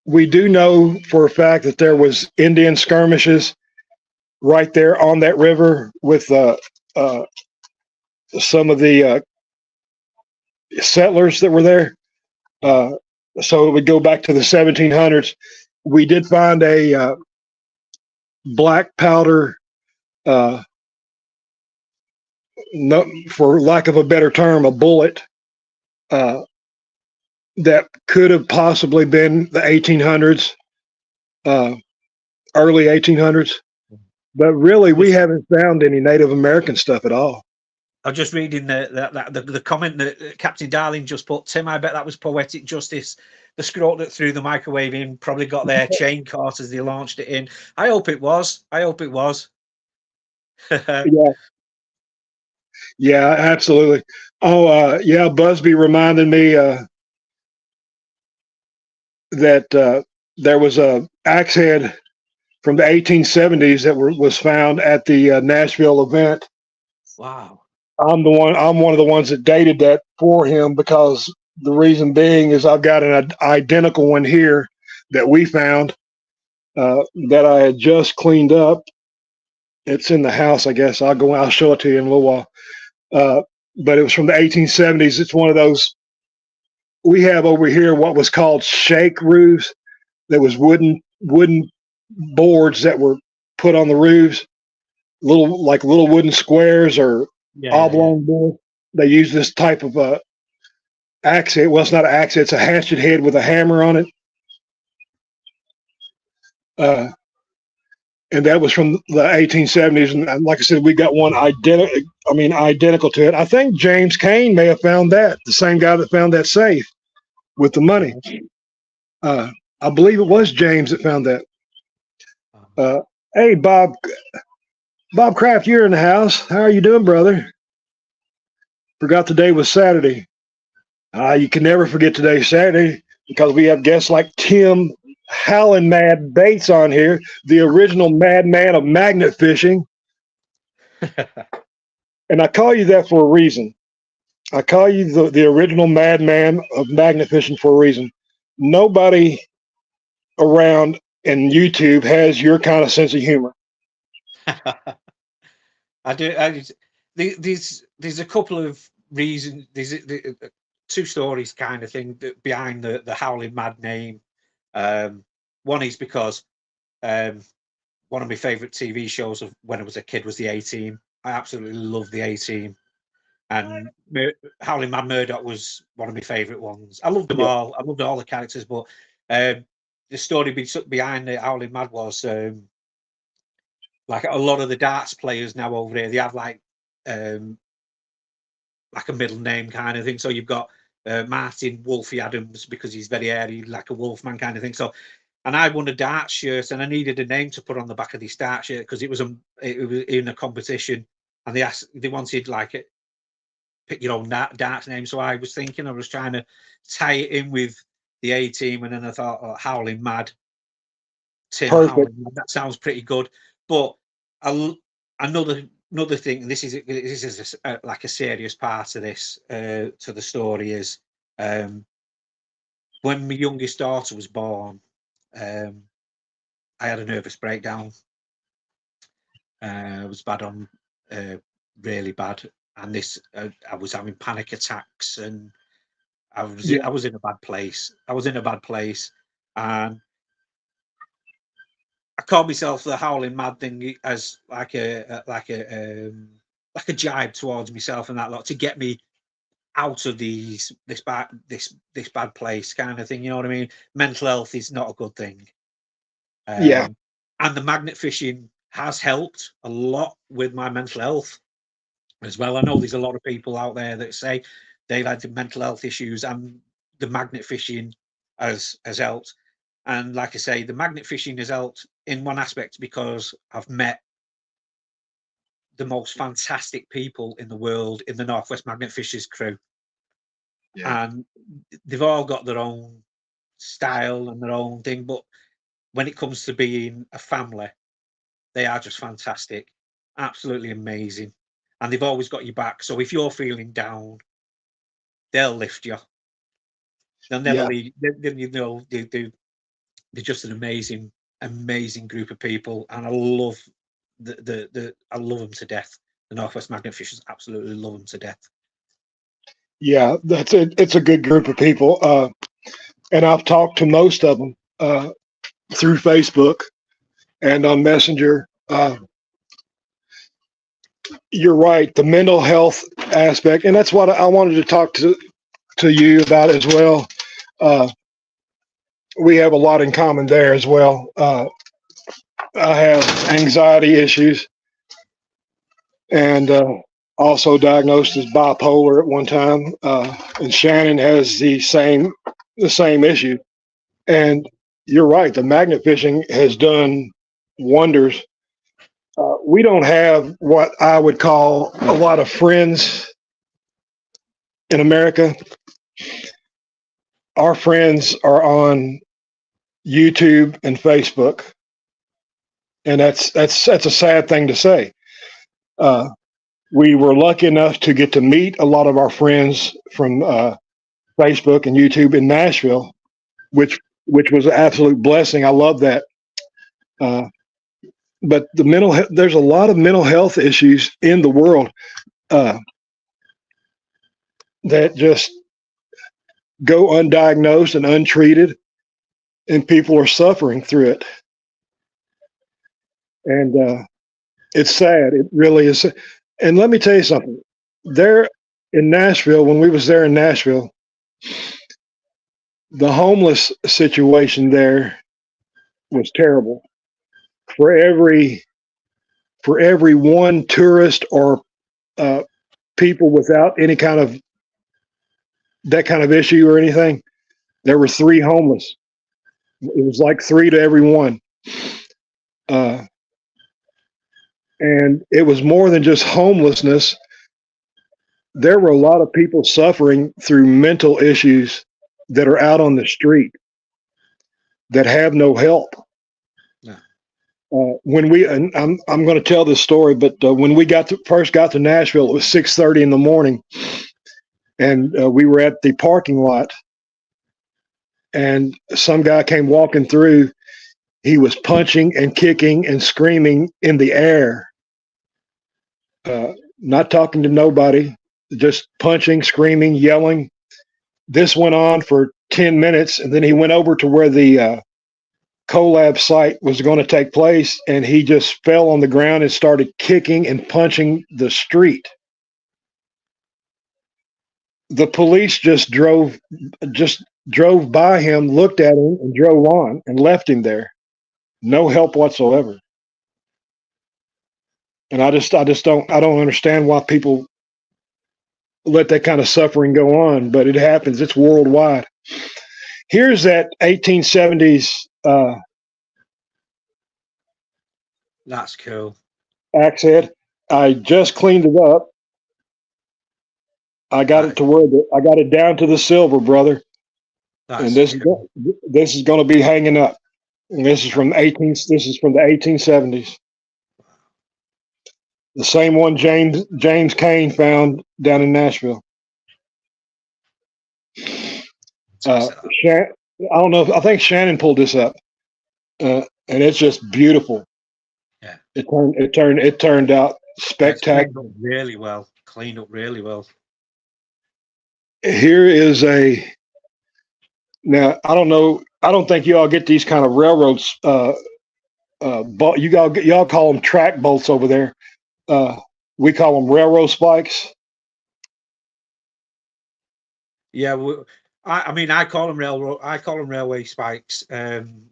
We do know for a fact that there was Indian skirmishes right there on that river with some of the settlers that were there. So it would go back to the 1700s. We did find a black powder, no, for lack of a better term, a bullet that could have possibly been the 1800s, early 1800s. But really, we haven't found any Native American stuff at all. I'm just reading the comment that Captain Darling just put. Tim, I bet that was poetic justice. The scrote that threw the microwave in probably got their chain caught as they launched it in. I hope it was. I hope it was. Yeah. Yeah, absolutely. Oh, yeah, Busby reminded me that there was a axe head from the 1870s that was found at the Nashville event. Wow. I'm one of the ones that dated that for him, because the reason being is I've got an identical one here that we found that I had just cleaned up. It's in the house, I guess. I'll show it to you in a little while. But it was from the 1870s. It's one of those. We have over here what was called shake roofs. That was wooden boards that were put on the roofs, little wooden squares or oblong boards. They use this type of axe head. Well, it's not an axe head, it's a hatchet head with a hammer on it. And that was from the 1870s. And like I said, we got one identical to it. I think James Kane may have found that, the same guy that found that safe with the money. I believe it was James that found that. Hey, Bob Kraft, you're in the house. How are you doing, brother? Forgot today was Saturday. You can never forget today's Saturday, because we have guests like Tim Howlin' Mad Bates on here, the original madman of magnet fishing. And I call you that for a reason. I call you the original madman of magnet fishing for a reason. Nobody around in YouTube has your kind of sense of humor. I do. There's a couple of reasons. There's two stories kind of thing behind the Howling Mad name. One is because one of my favourite TV shows of when I was a kid was the A-Team. I absolutely loved the A-Team, and Howling Mad Murdoch was one of my favourite ones. I loved them all. I loved all the characters, but the story behind the Howling Mad was like a lot of the darts players now over here, they have like a middle name kind of thing. So you've got Martin Wolfie Adams, because he's very airy, like a wolfman kind of thing. So, and I won a dart shirt, and I needed a name to put on the back of this dart shirt, because it was in a competition, and they wanted like pick your own darts name. So I was trying to tie it in with the A-Team, and then I thought, Howling Mad, Tim Howling Mad, that sounds pretty good. But another thing, and this is like a serious part of this to the story, is when my youngest daughter was born, I had a nervous breakdown. I was really bad, and I was having panic attacks, and I was in a bad place. And I called myself the Howling Mad thing as like a jibe towards myself and that lot, to get me out of this bad place kind of thing. You know what I mean? Mental health is not a good thing. Yeah. And the magnet fishing has helped a lot with my mental health as well. I know there's a lot of people out there that say they've had mental health issues, and the magnet fishing has helped. And like I say, the magnet fishing has helped in one aspect because I've met the most fantastic people in the world in the Northwest Magnet Fishers crew. Yeah. And they've all got their own style and their own thing, but when it comes to being a family, they are just fantastic, absolutely amazing, and they've always got your back. So if you're feeling down, they'll lift you. They'll never leave. They're just an amazing group of people, and I love I love them to death. The Northwest Magnet Fishers, absolutely love them to death. Yeah, that's it. It's a good group of people, and I've talked to most of them through Facebook and on Messenger. You're right, the mental health aspect, and that's what I wanted to talk to you about as well. We have a lot in common there as well. I have anxiety issues, and also diagnosed as bipolar at one time. And Shannon has the same issue. And you're right, the magnet fishing has done wonders. We don't have what I would call a lot of friends in America. Our friends are on YouTube and Facebook, and that's a sad thing to say. We were lucky enough to get to meet a lot of our friends from Facebook and YouTube in Nashville, which was an absolute blessing. I love that. But there's a lot of mental health issues in the world that just go undiagnosed and untreated, and people are suffering through it. And it's sad. It really is. And let me tell you something. There in Nashville, when we was there in Nashville, the homeless situation there was terrible. For every one tourist or people without any kind of that kind of issue or anything, there were 3 homeless. It was like 3 to every one. And it was more than just homelessness. There were a lot of people suffering through mental issues that are out on the street that have no help. Yeah. When we, and I'm going to tell this story, but when we first got to Nashville, it was 6:30 in the morning, and we were at the parking lot, and some guy came walking through. He was punching and kicking and screaming in the air, not talking to nobody, just punching, screaming, yelling. This went on for 10 minutes, and then he went over to where the collab site was going to take place, and he just fell on the ground and started kicking and punching the street. The police just drove by him, looked at him, and drove on and left him there. No help whatsoever. And I don't understand why people let that kind of suffering go on, but it happens. It's worldwide. Here's that 1870s that's cool axe head. I just cleaned it up. I got it to where I got it down to the silver, brother. And this is going to be hanging up. And this is from the 1870s. The same one James Cain found down in Nashville. I don't know. I think Shannon pulled this up, and it's just beautiful. Yeah, it turned out spectacular. Cleaned up really well. Here is now I don't know. I don't think you all get these kind of railroads. Y'all call them track bolts over there. We call them railroad spikes. Yeah, I mean, I call them railroad. I call them railway spikes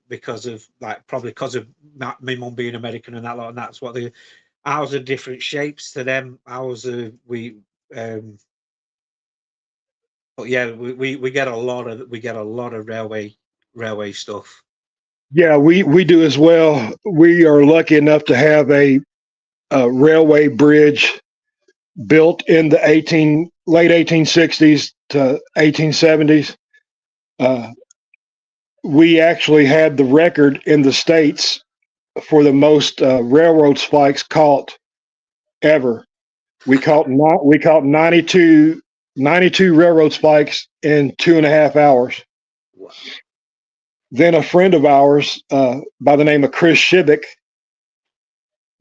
because of probably because of my mum being American and that lot, and that's what they. Ours are different shapes to them. Ours are um, but yeah, we get a lot of railway stuff. Yeah, we do as well. We are lucky enough to have a railway bridge built in the late 1860s to 1870s. We actually had the record in the states for the most railroad spikes caught ever. We caught 92 railroad spikes in 2.5 hours. Wow. Then a friend of ours by the name of Chris Shibbick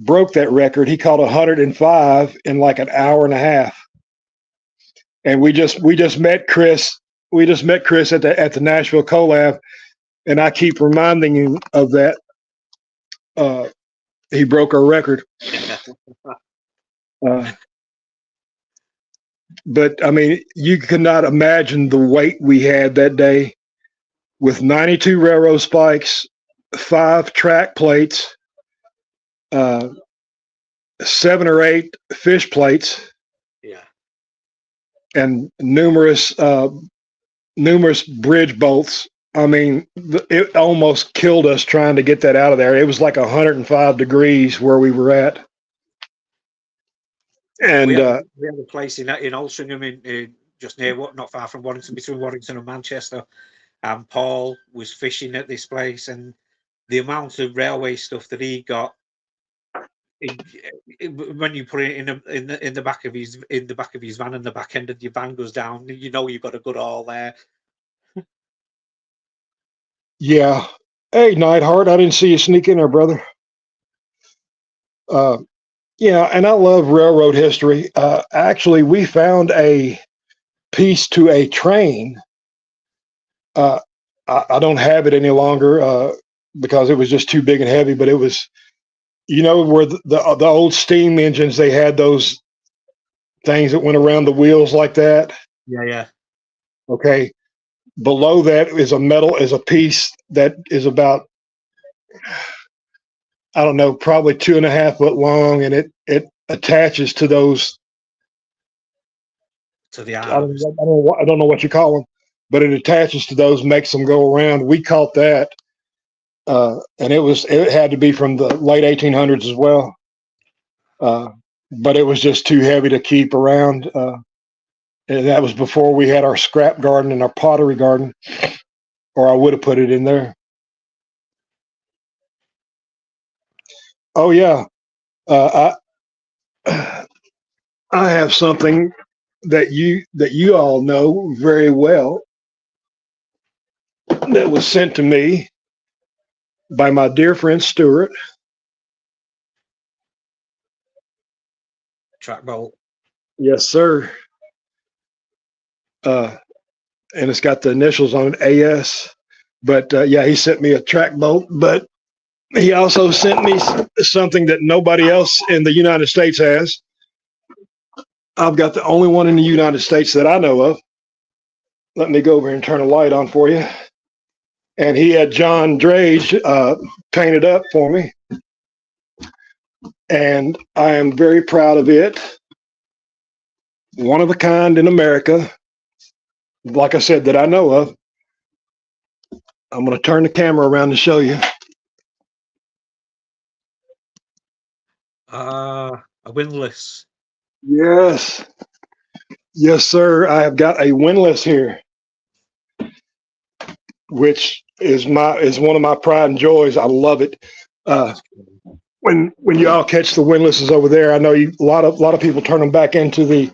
broke that record. He caught 105 in like an hour and a half. And we just met Chris. We just met Chris at the Nashville Collab, and I keep reminding him of that. He broke our record. But I mean, you cannot imagine the weight we had that day with 92 railroad spikes, 5 track plates, 7 or 8 fish plates, Yeah, and numerous bridge bolts. I mean, it almost killed us trying to get that out of there. It was like 105 degrees where we were at. And we had a place in Altrincham, in just near not far from Warrington, between Warrington and Manchester. And Paul was fishing at this place, and the amount of railway stuff that he got, when you put it in the back of his van, and the back end of your van goes down, you know you've got a good haul there. yeah. Hey, Neidhart, I didn't see you sneak in there, brother. Yeah, and I love railroad history. Actually, we found a piece to a train. I don't have it any longer because it was just too big and heavy, but it was, where the old steam engines, they had those things that went around the wheels like that. Yeah. Okay. Below that is a piece that is about, I don't know, probably 2.5 foot long, and it attaches to those. To the I arms. don't know what you call them, but it attaches to those, makes them go around. We caught that, and it had to be from the late 1800s as well. But it was just too heavy to keep around. And that was before we had our scrap garden and our pottery garden, or I would have put it in there. Oh yeah, I have something that you all know very well that was sent to me by my dear friend Stuart. Track bolt. Yes, sir. And it's got the initials on it, AS. But yeah, he sent me a track bolt, but he also sent me something that nobody else in the United States has. I've got the only one in the United States that I know of. Let me go over and turn a light on for you. And he had John Drage painted up for me. And I am very proud of it. One of a kind in America, like I said, that I know of. I'm going to turn the camera around to show you. A windlass. Yes. Yes, sir. I have got a windlass here, which is one of my pride and joys. I love it. When y'all catch the windlasses over there, I know a lot of people turn them back into the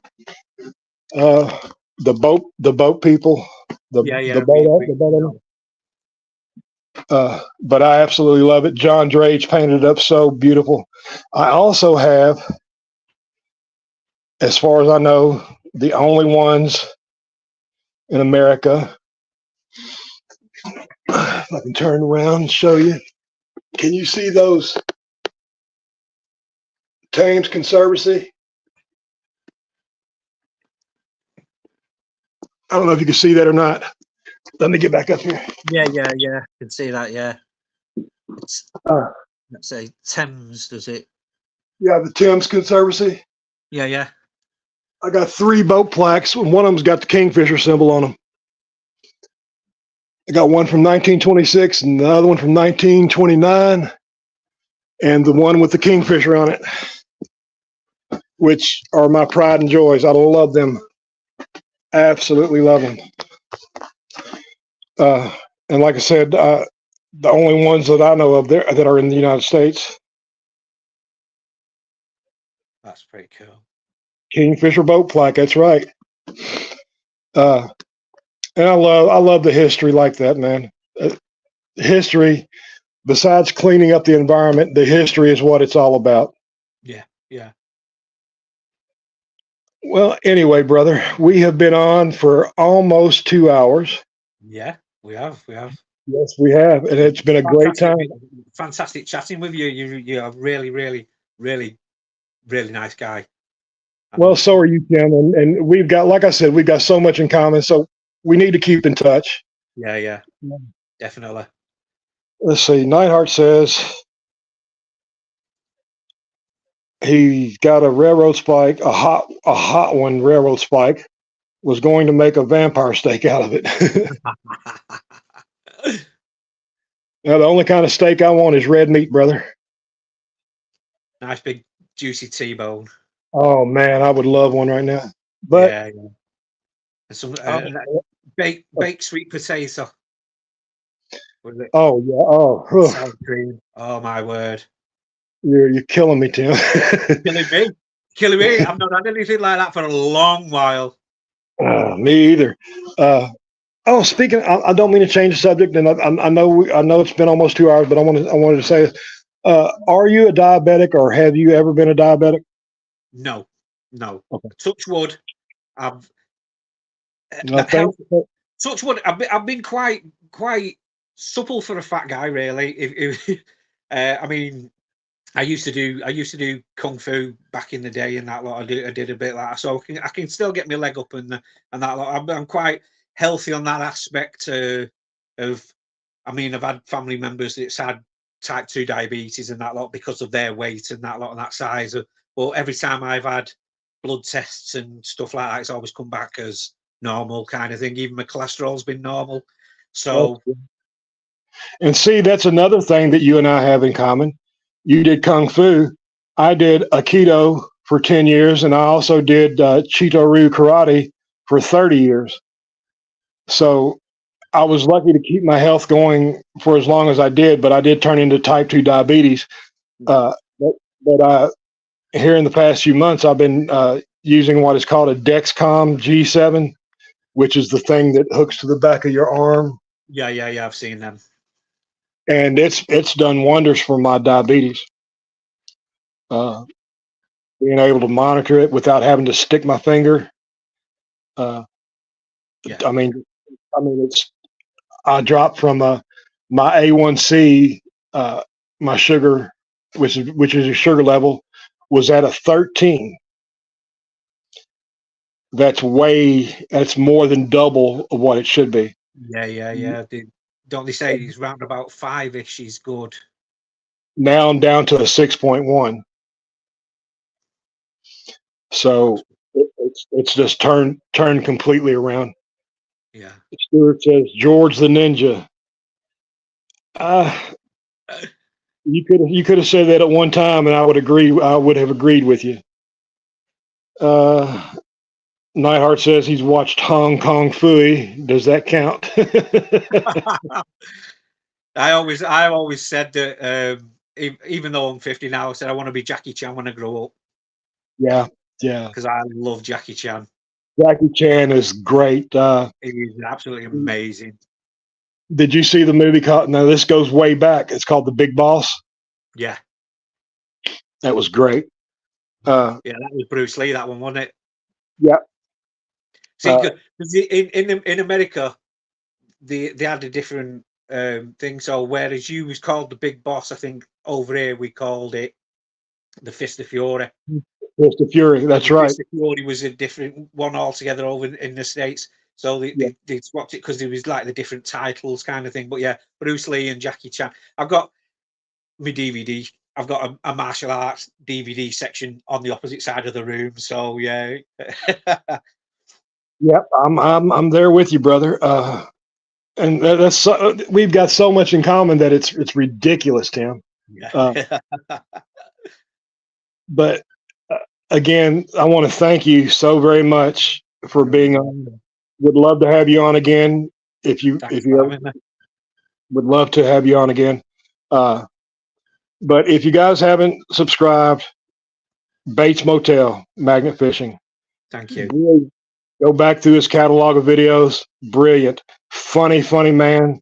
boat people. The boat. But I absolutely love it. John Drage painted it up so beautiful. I also have, as far as I know, the only ones in America. If I can turn around and show you. Can you see those Thames Conservancy? I don't know if you can see that or not. Let me get back up here. Yeah. I can see that. Yeah. It's Uh, let's say Thames, does it? yeah, the Thames Conservancy. Yeah. I got 3 boat plaques, and one of them's got the Kingfisher symbol on them. I got one from 1926 and the other one from 1929, and the one with the Kingfisher on it, which are my pride and joys. I love them. Absolutely love them. And like I said, the only ones that I know of there that are in the United States. That's pretty cool. Kingfisher boat plaque. That's right. And I love the history like that, man. History, besides cleaning up the environment, the history is what it's all about. Yeah. Well, anyway, brother, we have been on for almost 2 hours. Yeah, we have. Yes, we have, and it's been a great time. Fantastic chatting with you. You're a really, really, really, really nice guy. Well, so are you, Tim, and we've got, like I said, we've got so much in common, so we need to keep in touch. Yeah, definitely. Let's see. Neidhart says he got a railroad spike, a hot one railroad spike, was going to make a vampire steak out of it. Now, the only kind of steak I want is red meat, brother. Nice big juicy T-bone. Oh man, I would love one right now. But yeah. And some baked sweet potato. Oh yeah. Oh, sour cream. Oh my word. You're killing me, Tim. Killing me. I've not had anything like that for a long while. Me either. Speaking, I don't mean to change the subject, and I know it's been almost 2 hours, but I wanted to say, are you a diabetic, or have you ever been a diabetic? No. Okay. Touch wood. Touch wood. I've been quite supple for a fat guy, really. I mean, I used to do kung fu back in the day, and that lot. I did a bit like that, so I can still get my leg up and that lot. I'm quite healthy on that aspect of. I mean, I've had family members that's had type 2 diabetes and that lot because of their weight and that lot and that size. But every time I've had blood tests and stuff like that, it's always come back as normal kind of thing. Even my cholesterol's been normal. So, and see, that's another thing that you and I have in common. You did kung fu. I did aikido for 10 years, and I also did Chito-ryu karate for 30 years. So I was lucky to keep my health going for as long as I did, but I did turn into type 2 diabetes. But here in the past few months, I've been using what is called a Dexcom G7, which is the thing that hooks to the back of your arm. Yeah, I've seen them. And it's done wonders for my diabetes. Being able to monitor it without having to stick my finger. I mean, I dropped from my A1C, my sugar, which is a sugar level, was at a 13. That's more than double of what it should be. Yeah. Don't they say he's round about 5-ish? He's good. Now I'm down to a 6.1. So it's just turned completely around. Yeah. Stuart says George the Ninja. You could have said that at one time, and I would agree. I would have agreed with you. Neidhart says he's watched Hong Kong Phooey. Does that count? I always said that. Even though I'm 50 now, I said I want to be Jackie Chan when I grow up. Yeah. Because I love Jackie Chan. Jackie Chan is great. He's absolutely amazing. Did you see the movie called? Now this goes way back. It's called The Big Boss. Yeah. That was great. Yeah, that was Bruce Lee. That one, wasn't it? Yeah. See, in America, they had a different thing. So whereas you was called the Big Boss, I think over here we called it the Fist of Fury. Fist of Fury. That's right. Fist of Fury was a different one altogether over in the States. So they swapped it because there was like the different titles kind of thing. But yeah, Bruce Lee and Jackie Chan. I've got my DVD. I've got a martial arts DVD section on the opposite side of the room. So yeah. Yep, I'm there with you, brother. And that's we've got so much in common that it's ridiculous, Tim. Yeah. But again, I want to thank you so very much for being on. Would love to have you on again if you would love to have you on again. But if you guys haven't subscribed, Bates Motel Magnet Fishing. Thank you. Brilliant. Go back through his catalog of videos. Brilliant, funny man.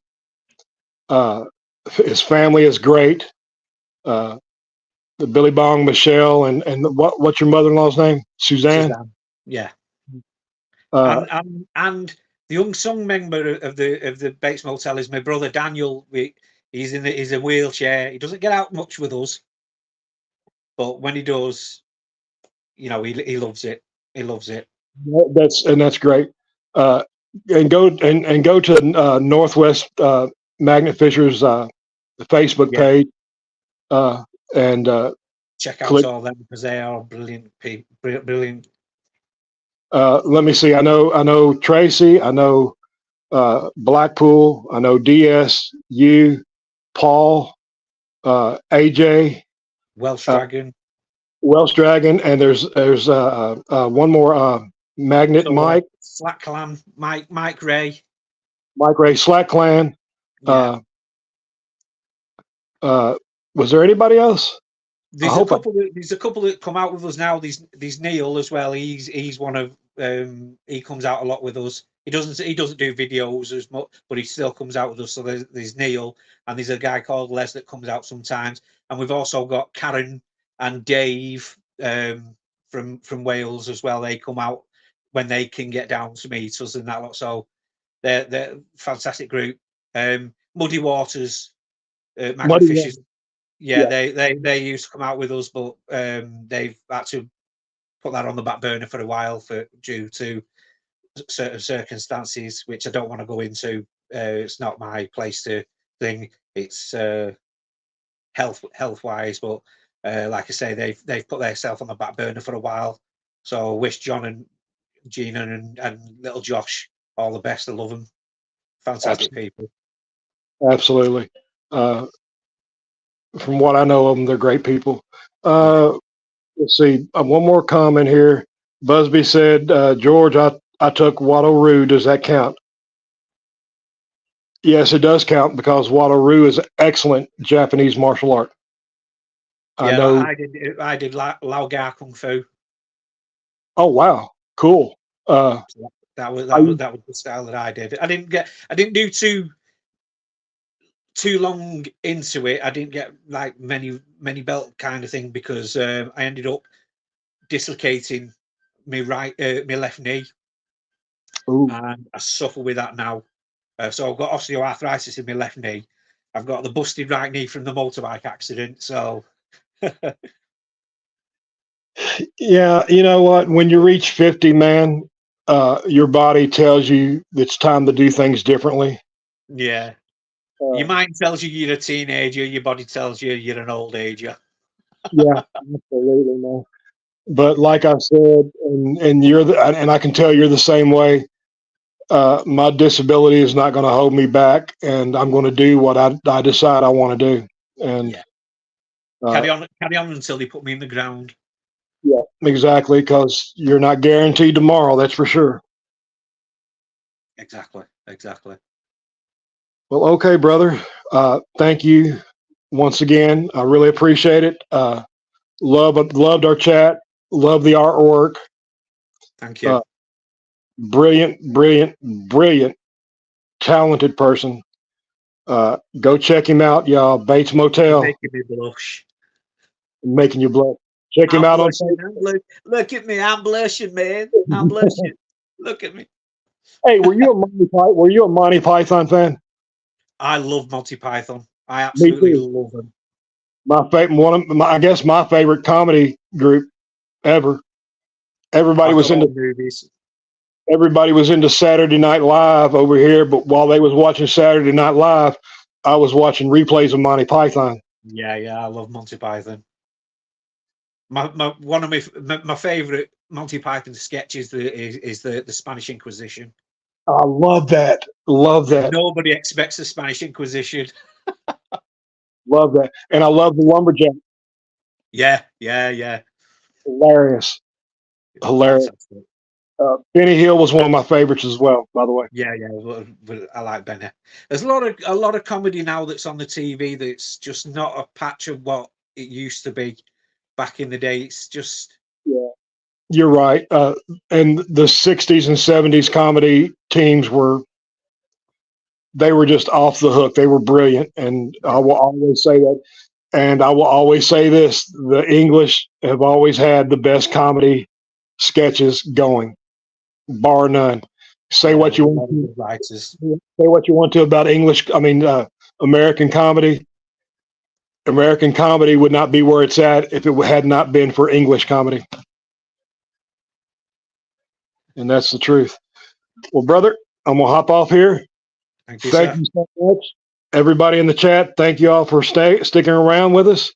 His family is great. The Billy Bong, Michelle, and what's your mother-in-law's name? Suzanne. Yeah. And the unsung member of the Bates Motel is my brother Daniel. He's a wheelchair. He doesn't get out much with us, but when he does, he loves it. He loves it. That's great. And go to Northwest Magnet Fishers Facebook page and check out all them because they are brilliant people. Brilliant. Let me see. I know Tracy. I know Blackpool. I know DS. You, Paul, AJ, Welsh Dragon. Welsh Dragon, and there's one more Magnet Mike. Slack Clan. Mike Ray. Mike Ray. Slack Clan. Yeah. Was there anybody else? There's a couple that come out with us now. There's Neil as well. He's one of he comes out a lot with us. He doesn't do videos as much, but he still comes out with us. So there's Neil, and there's a guy called Les that comes out sometimes. And we've also got Karen and Dave from Wales as well. They come out when they can get down to meet us and that lot. So they're a fantastic group. Muddy Waters, Magnet Fishers. Yeah, they used to come out with us, but they've had to put that on the back burner for a while due to certain circumstances, which I don't want to go into. It's not my place to thing. It's health wise, but like I say, they've put themselves on the back burner for a while. So I wish John and Gina and little Josh all the best. I love them. Fantastic people. Absolutely. From what I know of them, they're great people. Let's see. One more comment here. Busby said, George, I took Wado-Ryu. Does that count? Yes, it does count because Wado-Ryu is excellent Japanese martial art. I know. I did Lao-Ga Kung Fu. Oh wow, cool. That was the style that I did. I didn't do too long into it. I didn't get like many belt kind of thing because I ended up dislocating my left knee. Ooh. And I suffer with that now. So I've got osteoarthritis in my left knee. I've got the busted right knee from the motorbike accident. So yeah, you know what? When you reach 50, man, your body tells you it's time to do things differently. Yeah. Your mind tells you you're a teenager. Your body tells you you're an old ager. Yeah, absolutely, man. But like I said, and and I can tell you're the same way. My disability is not going to hold me back, and I'm going to do what I decide I want to do. And carry on until they put me in the ground. Yeah, exactly. Because you're not guaranteed tomorrow. That's for sure. Exactly. Well, okay, brother. Thank you once again. I really appreciate it. Loved our chat. Love the artwork. Thank you. Brilliant, talented person. Go check him out, y'all. Bates Motel. Making me blush. Making you blush. Check him out on Facebook. Look at me. I'm blushing, man. I'm blushing. Look at me. Hey, were you a Monty Python fan? I love Monty Python. I absolutely love them. I guess my favorite comedy group ever. Everybody was into movies. everybody was into Saturday Night Live over here, but while they was watching Saturday Night Live, I was watching replays of Monty Python. Yeah, I love Monty Python. One of my favorite Monty Python sketches is the Spanish Inquisition. I love that. Love that. Nobody expects the Spanish Inquisition. Love that. And I love the lumberjack. Yeah. Hilarious. Benny Hill was one of my favorites as well, by the way. Yeah, I like Benny. There's a lot of comedy now that's on the TV that's just not a patch of what it used to be back in the day. It's just You're right. And the 60s and 70s comedy teams were just off the hook. They were brilliant. And I will always say that. And I will always say this, the English have always had the best comedy sketches going, bar none. Say what you want to. Say what you want to about American comedy. American comedy would not be where it's at if it had not been for English comedy. And that's the truth. Well, brother, I'm going to hop off here. Thank you so much. Everybody in the chat, thank you all for sticking around with us.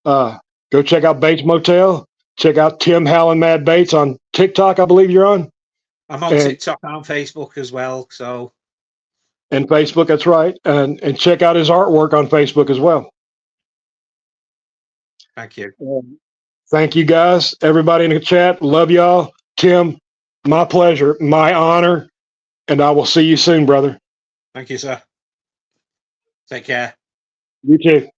Go check out Bates Motel. Check out Tim Howland Mad Bates on TikTok, I believe you're on. I'm on TikTok and on Facebook as well. So. And Facebook, that's right. And check out his artwork on Facebook as well. Thank you. Thank you, guys. Everybody in the chat, love y'all. Tim, my pleasure, my honor, and I will see you soon, brother. Thank you, sir. Take care. You too.